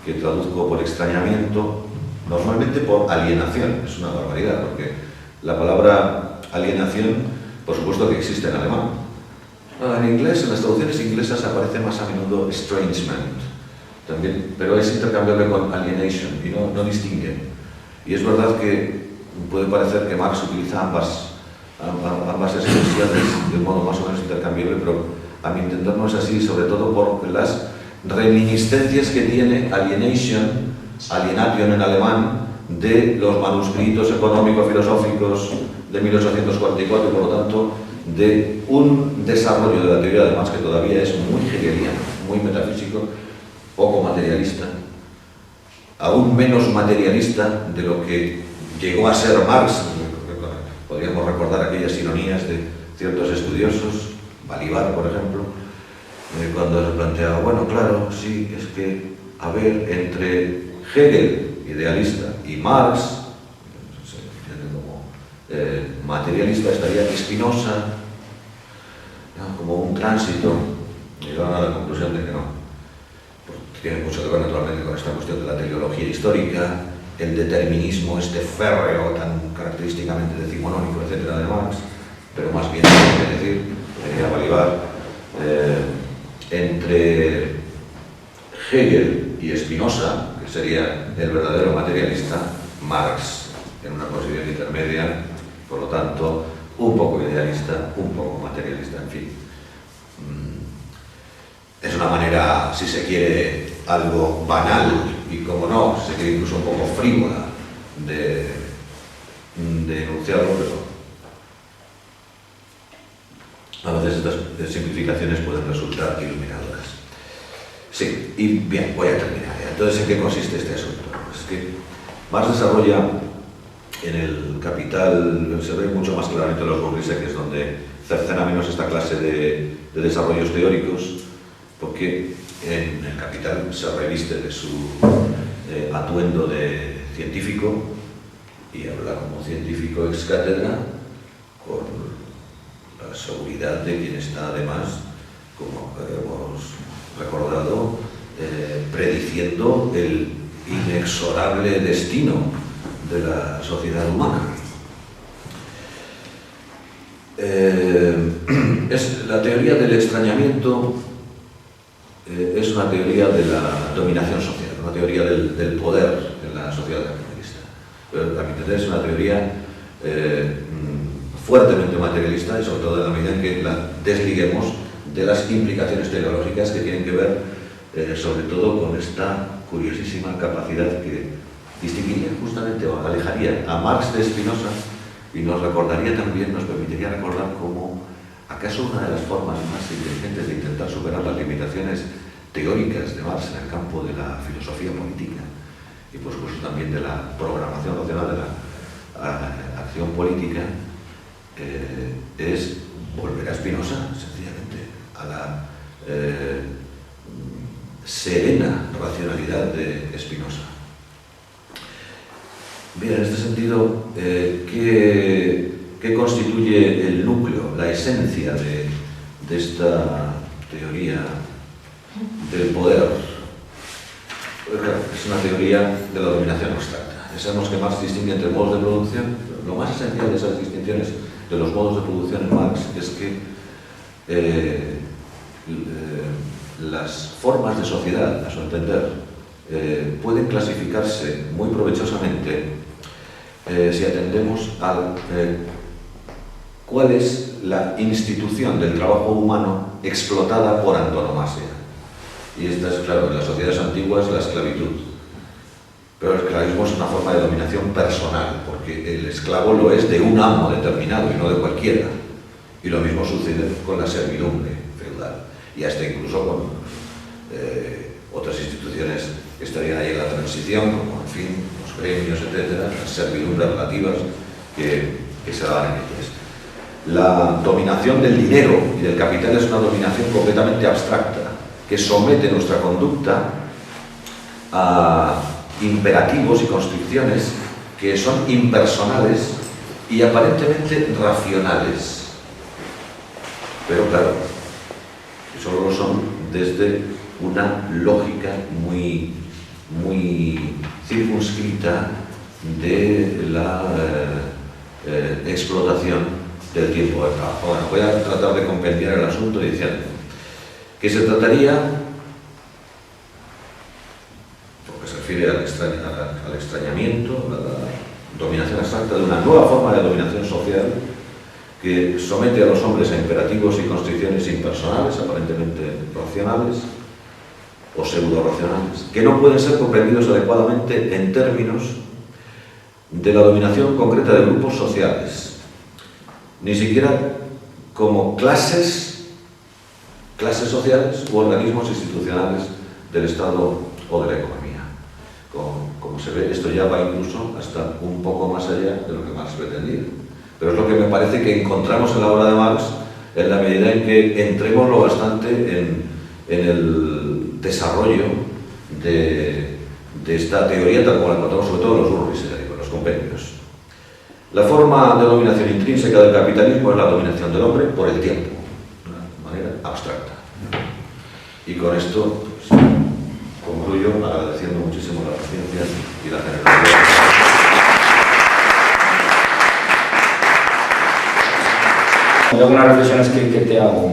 que traduzco por extrañamiento, normalmente por alienación. Es una barbaridad, porque la palabra alienación, por supuesto que existe en alemán. En inglés, en las traducciones inglesas aparece más a menudo estrangement, también, pero es intercambiable con alienation y no distinguen. Y es verdad que puede parecer que Marx utiliza ambas ambas expresiones de un modo más o menos intercambiable, pero a mi entender no es así, sobre todo por las reminiscencias que tiene Alienation en alemán, de los manuscritos económico-filosóficos de 1844 y por lo tanto de un desarrollo de la teoría de Marx que todavía es muy hegeliano, muy metafísico, poco materialista, aún menos materialista de lo que llegó a ser Marx. Podríamos recordar aquellas ironías de ciertos estudiosos, Balibar, por ejemplo, cuando se planteaba, bueno, claro, sí, es que, a ver, entre Hegel, idealista, y Marx, se entiende como materialista, estaría Spinoza, ¿no?, como un tránsito. Llegaron a la conclusión de que no. Tiene mucho que ver naturalmente con esta cuestión de la teleología histórica, el determinismo este férreo, tan característicamente decimonónico, etcétera, de Marx, pero más bien, hay que decir, venía a Balibar, entre Hegel y Spinoza, que sería el verdadero materialista, Marx, en una posición intermedia, por lo tanto, un poco idealista, un poco materialista, en fin. Es una manera, si se quiere, algo banal y, como no, se quiere incluso un poco frívola de enunciarlo, pero a veces estas simplificaciones pueden resultar iluminadoras. Sí, y bien, voy a terminar. Entonces, ¿en qué consiste este asunto? Es que Marx desarrolla en el Capital, se ve mucho más claramente en los Bourdieu, que es donde cercena menos esta clase de desarrollos teóricos, porque en el Capital se reviste de su atuendo de científico y habla como científico ex cátedra, con la seguridad de quien está además, como hemos recordado, prediciendo el inexorable destino de la sociedad humana. La teoría del extrañamiento es una teoría de la dominación social, una teoría del poder en la sociedad capitalista. Pero a mi entender es una teoría fuertemente materialista y sobre todo en la medida en que la desliguemos de las implicaciones teleológicas que tienen que ver sobre todo con esta curiosísima capacidad que distinguiría justamente o alejaría a Marx de Spinoza y nos recordaría también, nos permitiría recordar cómo acaso una de las formas más inteligentes de intentar superar las limitaciones teóricas de Marx en el campo de la filosofía política y por supuesto también de la programación racional de la acción política es volver a Spinoza, sencillamente, a la serena racionalidad de Spinoza. Bien, en este sentido, ¿qué constituye el núcleo, la esencia de esta teoría del poder? Es una teoría de la dominación abstracta. Ya sabemos que Marx distingue entre modos de producción. Lo más esencial de esas distinciones de los modos de producción en Marx es que las formas de sociedad, a su entender, pueden clasificarse muy provechosamente si atendemos a cuál es la institución del trabajo humano explotada por antonomasia. Y esta es, claro, en las sociedades antiguas la esclavitud. Pero el esclavismo es una forma de dominación personal, porque el esclavo lo es de un amo determinado y no de cualquiera. Y lo mismo sucede con la servidumbre feudal. Y hasta incluso con otras instituciones que estarían ahí en la transición, como, en fin, los gremios, etcétera, las servidumbres relativas que se daban en ellas. La dominación del dinero y del capital es una dominación completamente abstracta, que somete nuestra conducta a imperativos y constricciones que son impersonales y aparentemente racionales. Pero claro, que solo lo son desde una lógica muy circunscrita de la explotación del tiempo de trabajo. Bueno, voy a tratar de compendiar el asunto diciendo que se trataría, porque se refiere al extrañamiento, a la dominación abstracta, de una nueva forma de dominación social que somete a los hombres a imperativos y constricciones impersonales, aparentemente racionales o pseudo-racionales, que no pueden ser comprendidos adecuadamente en términos de la dominación concreta de grupos sociales, ni siquiera como clases sociales u organismos institucionales del Estado o de la economía. Como se ve, esto ya va incluso hasta un poco más allá de lo que Marx pretendía. Pero es lo que me parece que encontramos en la obra de Marx, en la medida en que entremos lo bastante en el desarrollo de esta teoría, tal como la encontramos sobre todo en los Urris, en los compendios. La forma de dominación intrínseca del capitalismo es la dominación del hombre por el tiempo, de una manera abstracta. Y con esto pues, concluyo agradeciendo muchísimo la paciencia y la generosidad. Hay algunas reflexiones que te hago.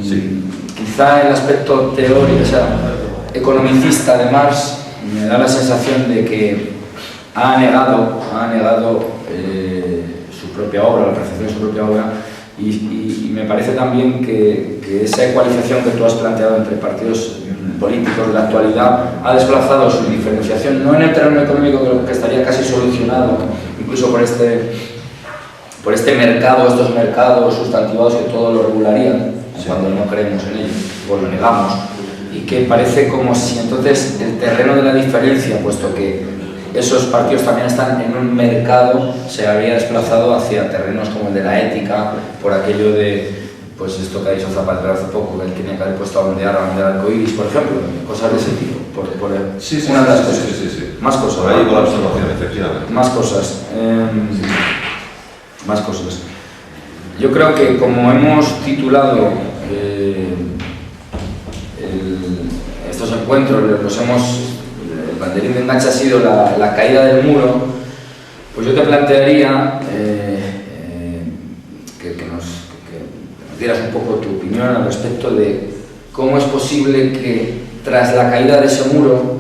Sí. Quizá el aspecto teórico, o sea, economicista de Marx, me da la sensación de que ha negado su propia obra, la percepción de su propia obra, y me parece también que esa ecualización que tú has planteado entre partidos políticos de la actualidad ha desplazado su diferenciación, no en el terreno económico, que estaría casi solucionado, incluso por este mercado, estos mercados sustantivados que todo lo regularían, sí, cuando no creemos en ellos o lo negamos, y que parece como si entonces el terreno de la diferencia, puesto que esos partidos también están en un mercado, se habría desplazado hacia terrenos como el de la ética, por aquello de, pues esto que ha dicho Zapatero hace poco, que él tenía que haber puesto a bandear arcoíris, por ejemplo, cosas de ese tipo, sí, una de las cosas. Sí. Más cosas. Por ahí con la observación, efectivamente. Más cosas. Más cosas. Yo creo que como hemos titulado estos encuentros, el banderín de enganche ha sido la caída del muro, pues yo te plantearía que nos dieras un poco tu opinión al respecto de cómo es posible que tras la caída de ese muro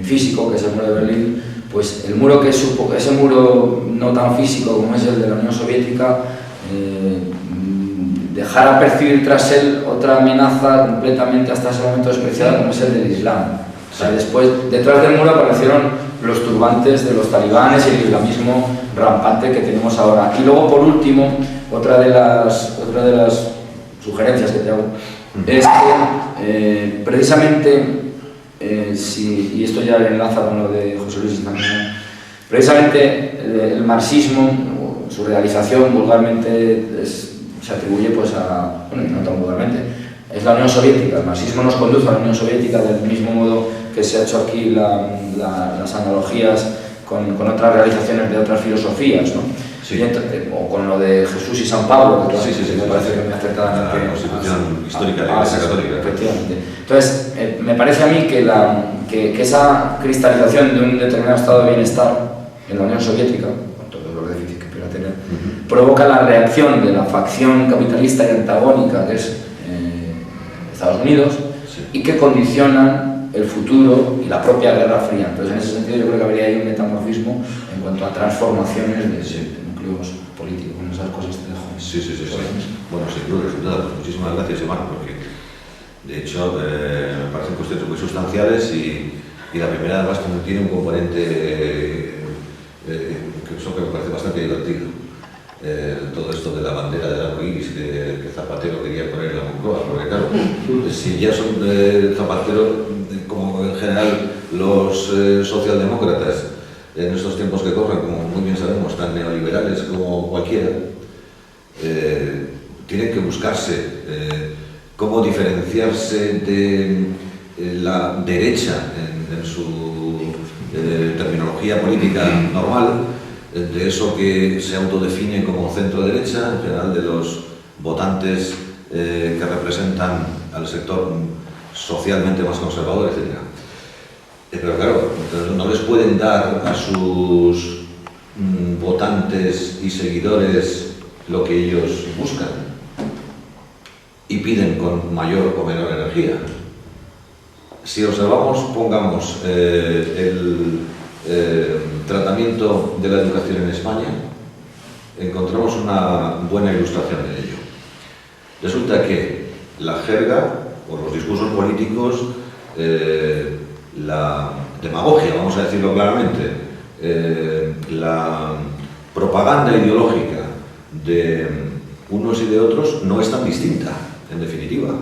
físico, que es el muro de Berlín, pues el muro que supo, ese muro no tan físico como es el de la Unión Soviética, dejara percibir tras él otra amenaza completamente hasta ese momento despreciada como es el del Islam. O sea, después, detrás del muro aparecieron los turbantes de los talibanes y el islamismo rampante que tenemos ahora. Y luego, por último, otra de las sugerencias que te hago es que precisamente y esto ya enlaza con lo de José Luis también, precisamente el marxismo, su realización vulgarmente se atribuye pues a, bueno, no tan vulgarmente, es la Unión Soviética. El marxismo nos conduce a la Unión Soviética del mismo modo que se ha hecho aquí las analogías con otras realizaciones de otras filosofías, ¿no? Sí. O con lo de Jesús y San Pablo, que me parece que me acertadamente la constitución histórica de la Iglesia Católica. Efectivamente. Entonces, me parece a mí que esa cristalización de un determinado estado de bienestar en la Unión Soviética, con todos los déficits que pudiera tener, provoca la reacción de la facción capitalista y antagónica que es Estados Unidos, sí, y que condicionan el futuro y la propia Guerra Fría. Entonces, en ese sentido, yo creo que habría ahí un metamorfismo en cuanto a transformaciones de núcleos políticos. Con esas cosas te dejo. Sí. Bueno, sin duda, pues muchísimas gracias, Iván, porque de hecho me parecen cuestiones muy sustanciales y la primera además tiene un componente que me parece bastante divertido. Todo esto de la bandera del arco iris que Zapatero quería poner en la Moncloa, porque claro, si ya son Zapatero, como en general los socialdemócratas en estos tiempos que corren, como muy bien sabemos, tan neoliberales como cualquiera, tienen que buscarse cómo diferenciarse de la derecha en su terminología política normal, de eso que se autodefine como centro-derecha, en general de los votantes que representan al sector socialmente más conservador, etc. Pero claro, no les pueden dar a sus votantes y seguidores lo que ellos buscan y piden con mayor o menor energía. Si observamos, pongamos el tratamiento de la educación en España, encontramos una buena ilustración de ello. Resulta que la jerga, o los discursos políticos, la demagogia, vamos a decirlo claramente, la propaganda ideológica de unos y de otros no es tan distinta, en definitiva.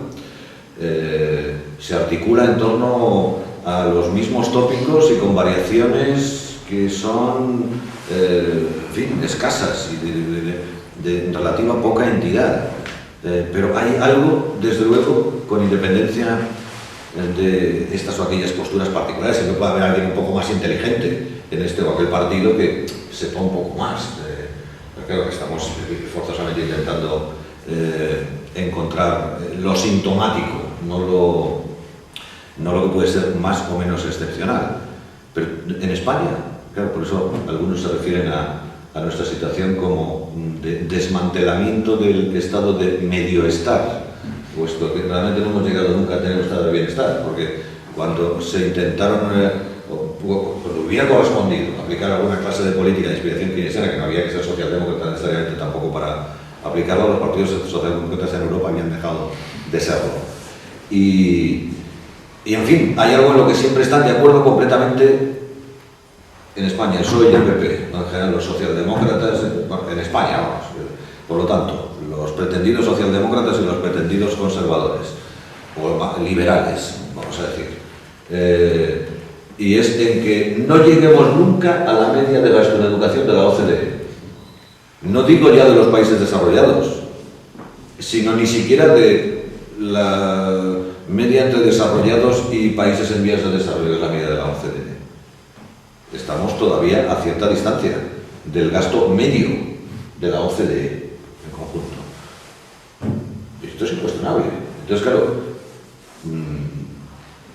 Se articula en torno a los mismos tópicos y con variaciones que son, en fin, escasas y de relativa poca entidad. Pero hay algo, desde luego, con independencia de estas o aquellas posturas particulares. Siempre puede haber alguien un poco más inteligente en este o aquel partido que sepa un poco más. Creo que estamos forzosamente intentando encontrar lo sintomático, no lo que puede ser más o menos excepcional. Pero en España, claro, por eso algunos se refieren a nuestra situación como de desmantelamiento del estado de medio-estar, puesto que realmente no hemos llegado nunca a tener un estado de bienestar, porque cuando se intentaron, cuando hubiera correspondido aplicar alguna clase de política de inspiración keynesiana, que no había que ser socialdemócrata necesariamente tampoco para aplicarlo, los partidos socialdemócratas en Europa habían dejado de serlo. Y en fin, hay algo en lo que siempre están de acuerdo completamente en España, el PSOE y el PP, en general los socialdemócratas, en España, vamos. Por lo tanto, los pretendidos socialdemócratas y los pretendidos conservadores, o liberales, vamos a decir. Y es en que no lleguemos nunca a la media de gasto en educación de la OCDE. No digo ya de los países desarrollados, sino ni siquiera de la media entre desarrollados y países en vías de desarrollo, es la media de la OCDE. Estamos todavía a cierta distancia del gasto medio de la OCDE en conjunto. Esto es incuestionable. Entonces, claro,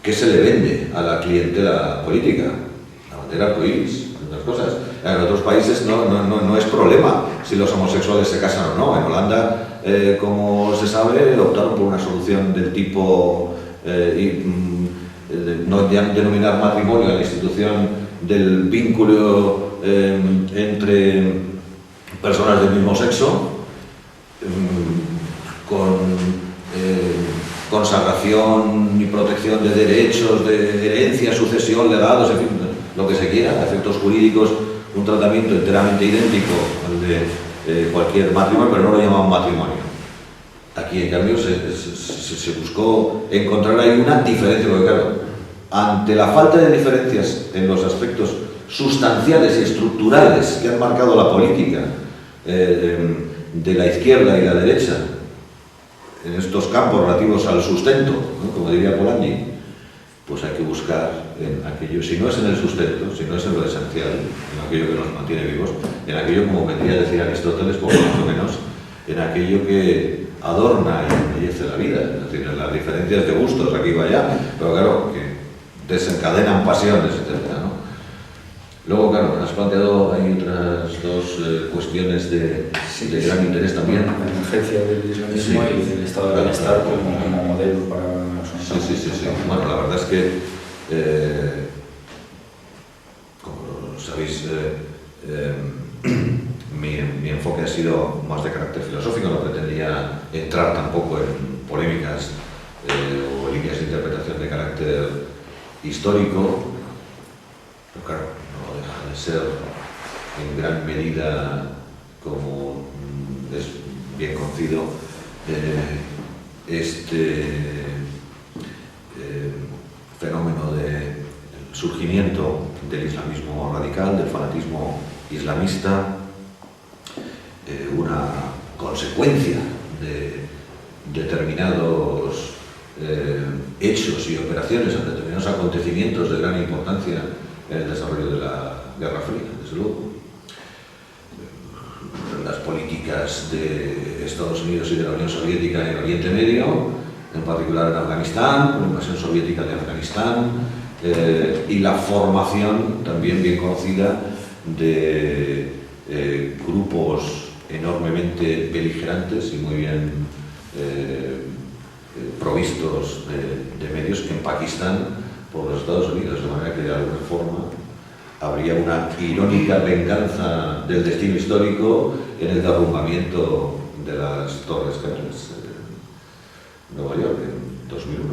¿qué se le vende a la clientela política? La bandera arcoíris, otras cosas. En otros países no es problema si los homosexuales se casan o no. En Holanda, como se sabe, optaron por una solución del tipo no denominar matrimonio a la institución del vínculo entre personas del mismo sexo, con consagración y protección de derechos, de herencia, sucesión, legados, en fin, lo que se quiera, efectos jurídicos, un tratamiento enteramente idéntico al de cualquier matrimonio, pero no lo llamaban matrimonio. Aquí, en cambio, se buscó encontrar ahí una diferencia, porque claro, ante la falta de diferencias en los aspectos sustanciales y estructurales que han marcado la política de la izquierda y la derecha en estos campos relativos al sustento, ¿no? Como diría Polanyi, pues hay que buscar en aquello, si no es en el sustento, si no es en lo esencial, en aquello que nos mantiene vivos, en aquello, como vendría a decir Aristóteles, poco más o menos, en aquello que adorna y embellece la vida, es decir, en las diferencias de gustos, aquí va allá, pero claro, que desencadenan pasiones, etc., ¿no? Luego, claro, has planteado, hay otras dos cuestiones de gran interés también. La emergencia del islamismo y del estado de bienestar como modelo para la sociedad. Sí. Bueno, la verdad es que, como sabéis, mi enfoque ha sido más de carácter filosófico, no pretendía entrar tampoco en polémicas o líneas de interpretación de carácter histórico, pero claro, no deja de ser en gran medida, como es bien conocido, este fenómeno del surgimiento del islamismo radical, del fanatismo islamista, una consecuencia de determinados hechos y operaciones, en determinados acontecimientos de gran importancia en el desarrollo de la Guerra Fría, desde luego. Las políticas de Estados Unidos y de la Unión Soviética en Oriente Medio, en particular en Afganistán, la invasión soviética de Afganistán, y la formación, también bien conocida, de grupos enormemente beligerantes y muy bien provistos de medios en Pakistán por los Estados Unidos, de manera que de alguna forma habría una irónica venganza del destino histórico en el derrumbamiento de las Torres Gemelas en Nueva York en 2001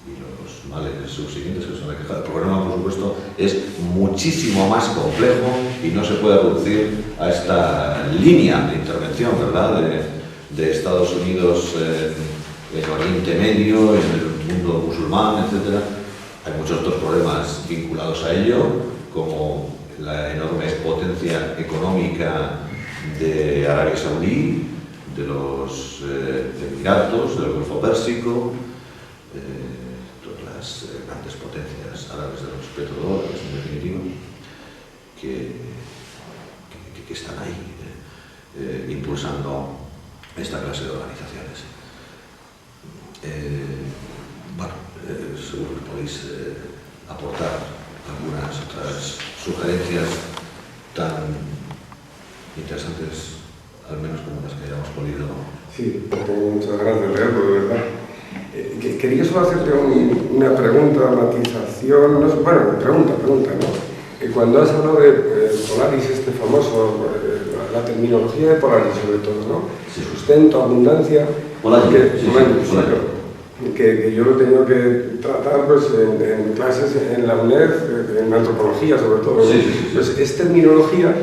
y los males subsiguientes que son la queja. El problema, por supuesto, es muchísimo más complejo y no se puede reducir a esta línea de intervención, ¿verdad?, de Estados Unidos en Oriente Medio, en el mundo musulmán, etc. Hay muchos otros problemas vinculados a ello, como la enorme potencia económica de Arabia Saudí, de los Emiratos, del Golfo Pérsico, todas las grandes potencias árabes de los petrodólares, en definitiva, que están ahí impulsando esta clase de organizaciones. Bueno, seguro que podéis aportar algunas otras sugerencias tan interesantes, al menos como las que hayamos podido. Sí, tengo muchas ganas de leerlo, de verdad. Quería solo hacerte una pregunta, matización, no sé, bueno, pregunta, ¿no? Cuando has hablado de Polaris, este famoso, la terminología de Polaris sobre todo, ¿no? Sí. Sustento, abundancia, que yo lo he tenido que tratar pues, en clases en la UNED, en antropología sobre todo, ¿no? Sí. Pues es terminología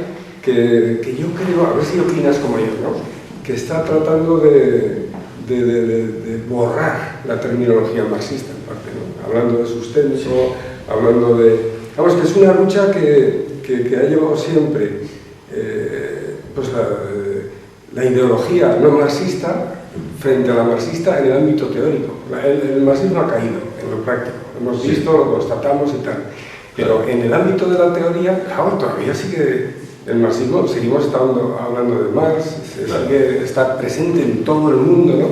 que yo creo, a ver si opinas como yo, ¿no? Que está tratando de borrar la terminología marxista, en parte, ¿no? Hablando de sustento, hablando de... Vamos, que es una lucha que ha llevado siempre pues la ideología no marxista frente a la marxista en el ámbito teórico. El marxismo ha caído en lo práctico, lo hemos visto, lo constatamos y tal. Pero en el ámbito de la teoría, claro, todavía sigue el marxismo, seguimos hablando de Marx, está presente en todo el mundo, ¿no?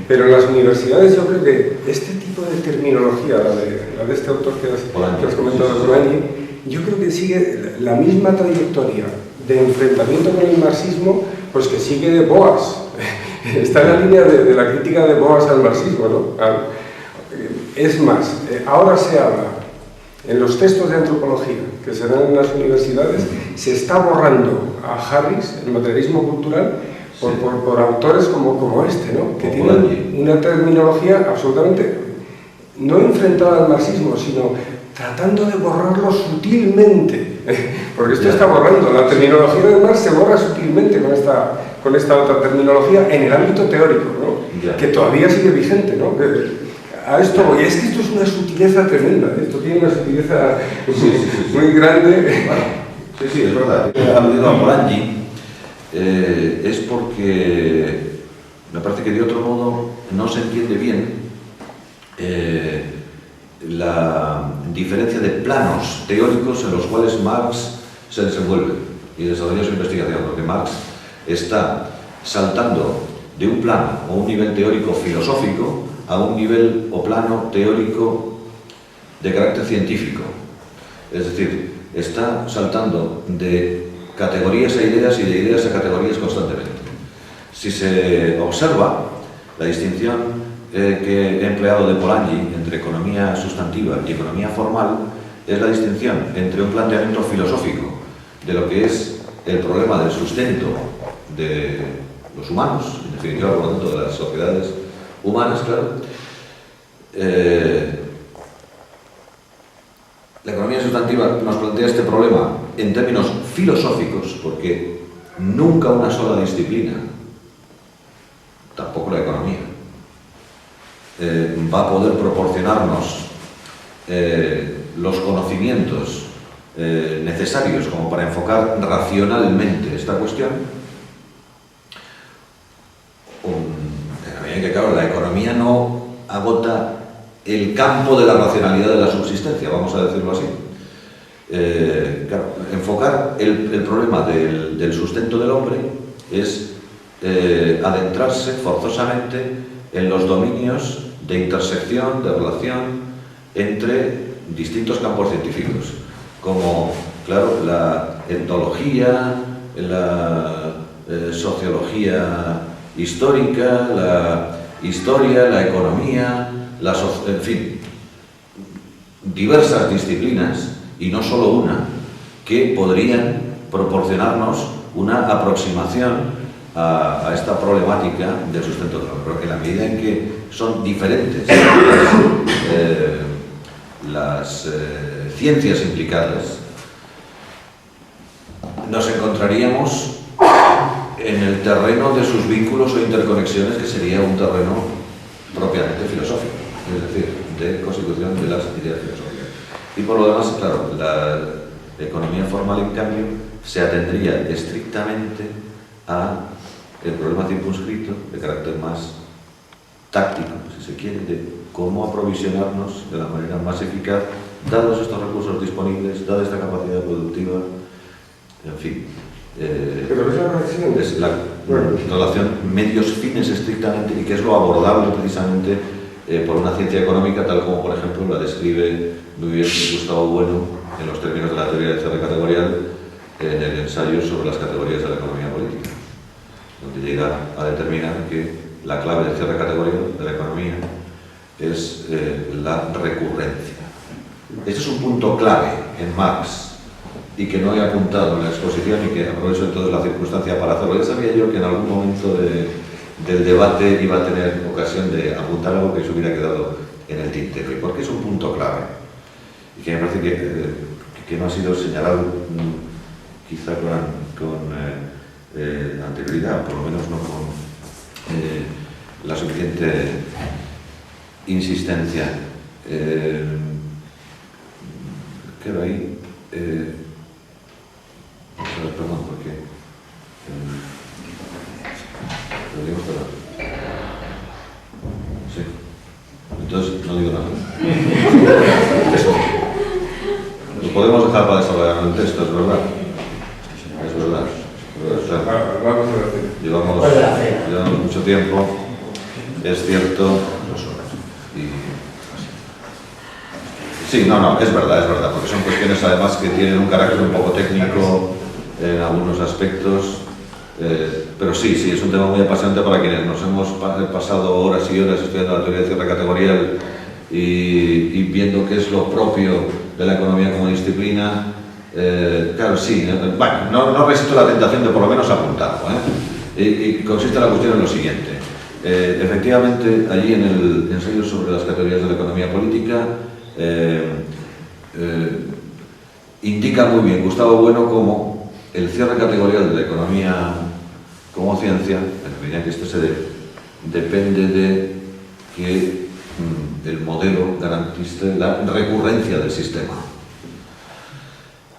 Pero en las universidades yo creo que este tipo de terminología, la de este autor que has comentado, Polanyi, yo creo que sigue la misma trayectoria de enfrentamiento con el marxismo, pues que sigue Boas. Está en la línea de la crítica de Boas al marxismo, ¿no? Es más, ahora se habla en los textos de antropología que se dan en las universidades, se está borrando a Harris, el materialismo cultural, por autores como este, ¿no? Que tienen una terminología absolutamente no enfrentada al marxismo, sino tratando de borrarlo sutilmente, porque esto está borrando, la terminología de Marx se borra sutilmente con esta otra terminología en el ámbito teórico, ¿no? Que todavía sigue vigente, ¿no? A esto voy, es que esto es una sutileza tremenda, esto tiene una sutileza muy grande. Bueno, sí, es verdad. He aludido a Polanyi es porque me parece que de otro modo no se entiende bien la diferencia de planos teóricos en los cuales Marx se desenvuelve y desarrolla su investigación, porque Marx está saltando de un plano o un nivel teórico filosófico a un nivel o plano teórico de carácter científico. Es decir, está saltando de categorías a ideas y de ideas a categorías constantemente. Si se observa la distinción que he empleado de Polanyi entre economía sustantiva y economía formal, es la distinción entre un planteamiento filosófico de lo que es el problema del sustento de los humanos, en definitiva, por lo tanto, de las sociedades humanas, claro. La economía sustantiva nos plantea este problema en términos filosóficos, porque nunca una sola disciplina, tampoco la economía, va a poder proporcionarnos los conocimientos necesarios como para enfocar racionalmente esta cuestión. Que claro, la economía no agota el campo de la racionalidad de la subsistencia, vamos a decirlo así. Claro, enfocar el problema del sustento del hombre es adentrarse forzosamente en los dominios de intersección, de relación entre distintos campos científicos, como, claro, la etnología, la sociología histórica, la historia, la economía, en fin, diversas disciplinas, y no solo una, que podrían proporcionarnos una aproximación a esta problemática del sustento del trabajo. Pero en la medida en que son diferentes las ciencias implicadas, nos encontraríamos en el terreno de sus vínculos o interconexiones, que sería un terreno propiamente filosófico, es decir, de constitución de las ideas filosóficas. Y por lo demás, claro, la economía formal, en cambio, se atendría estrictamente a el problema circunscrito, de carácter más táctico, si se quiere, de cómo aprovisionarnos de la manera más eficaz, dados estos recursos disponibles, dada esta capacidad productiva, en fin. Pero esa relación es la relación medios-fines estrictamente, y que es lo abordable precisamente por una ciencia económica, tal como, por ejemplo, la describe muy bien Gustavo Bueno en los términos de la teoría del cierre categorial, en el ensayo sobre las categorías de la economía política, donde llega a determinar que la clave del cierre categorial de la economía es la recurrencia. Este es un punto clave en Marx, y que no he apuntado en la exposición, y que aprovecho entonces la circunstancia para hacerlo. Ya sabía yo que en algún momento del debate iba a tener ocasión de apuntar algo que se hubiera quedado en el tintero. ¿Y por qué es un punto clave? Y que me parece que no ha sido señalado quizá con anterioridad, por lo menos no con la suficiente insistencia. Quedo ahí. Perdón, porque lo digo todo. Sí. Entonces no digo nada. Lo podemos dejar para desarrollar el texto, es verdad. Es verdad. Llevamos mucho tiempo, es cierto. Sí, no, es verdad, porque son cuestiones además que tienen un carácter un poco técnico en algunos aspectos, pero sí, es un tema muy apasionante para quienes nos hemos pasado horas y horas estudiando la teoría de cierre categorial y viendo qué es lo propio de la economía como disciplina. Claro, sí, bueno, no resisto la tentación de por lo menos apuntarlo, y consiste la cuestión en lo siguiente. Efectivamente, allí en el ensayo sobre las categorías de la economía política, indica muy bien Gustavo Bueno cómo el cierre categorial de la economía como ciencia, en la medida que esto se dé, depende de que el modelo garantice la recurrencia del sistema.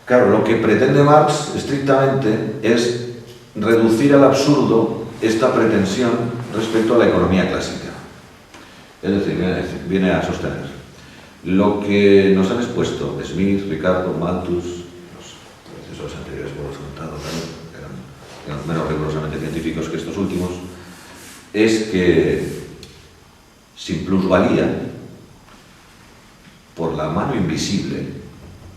Claro, lo que pretende Marx estrictamente es reducir al absurdo esta pretensión respecto a la economía clásica. Es decir, viene a sostener lo que nos han expuesto Smith, Ricardo, Malthus, los profesores anteriores por los contados, eran menos rigurosamente científicos que estos últimos, es que sin plusvalía, por la mano invisible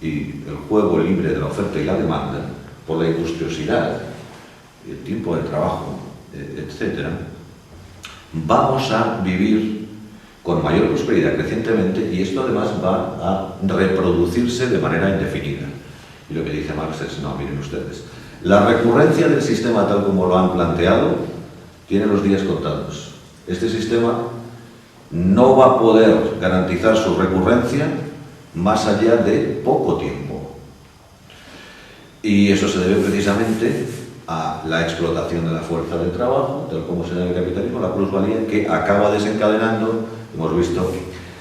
y el juego libre de la oferta y la demanda, por la industriosidad, el tiempo de trabajo, etc., vamos a vivir con mayor prosperidad crecientemente, y esto además va a reproducirse de manera indefinida. Y lo que dice Marx es, no, miren ustedes, la recurrencia del sistema tal como lo han planteado tiene los días contados. Este sistema no va a poder garantizar su recurrencia más allá de poco tiempo. Y eso se debe precisamente a la explotación de la fuerza del trabajo, tal como se da en el capitalismo, la plusvalía, que acaba desencadenando, hemos visto,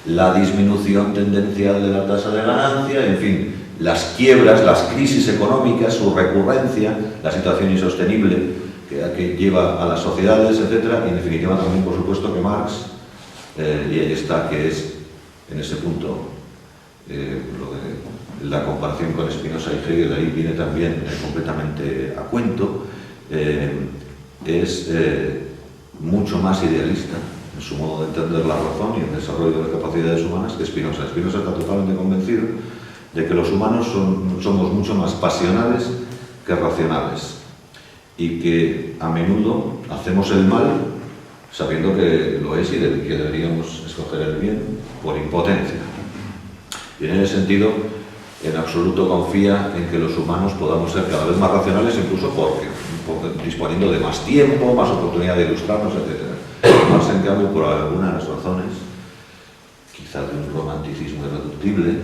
la disminución tendencial de la tasa de ganancia, en fin, las quiebras, las crisis económicas, su recurrencia, la situación insostenible que lleva a las sociedades, etc. Y en definitiva también, por supuesto, que Marx, y ahí está, que es en ese punto lo de la comparación con Spinoza y Hegel, ahí viene también completamente a cuento, es mucho más idealista en su modo de entender la razón y el desarrollo de las capacidades humanas que Spinoza. Spinoza está totalmente convencido de que los humanos somos mucho más pasionales que racionales, y que a menudo hacemos el mal sabiendo que lo es y que deberíamos escoger el bien por impotencia. Y en ese sentido, en absoluto confía en que los humanos podamos ser cada vez más racionales, incluso porque disponiendo de más tiempo, más oportunidad de ilustrarnos, etc. Más, en cambio, por algunas razones, quizás de un romanticismo irreductible,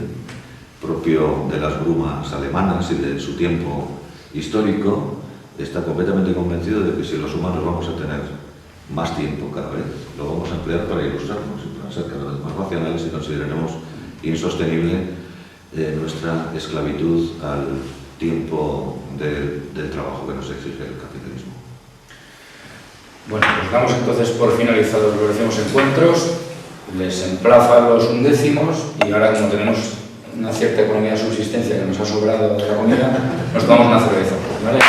propio de las brumas alemanas y de su tiempo histórico, está completamente convencido de que si los humanos vamos a tener más tiempo cada vez, lo vamos a emplear para ilustrarnos y para ser cada vez más racionales y consideraremos insostenible nuestra esclavitud al tiempo del trabajo que nos exige el capitalismo. Bueno, pues damos entonces por finalizados los decimos encuentros, les emplaza los 1/10 y ahora, como tenemos una cierta economía de subsistencia que nos ha sobrado de la comida, nos tomamos una cerveza, ¿vale?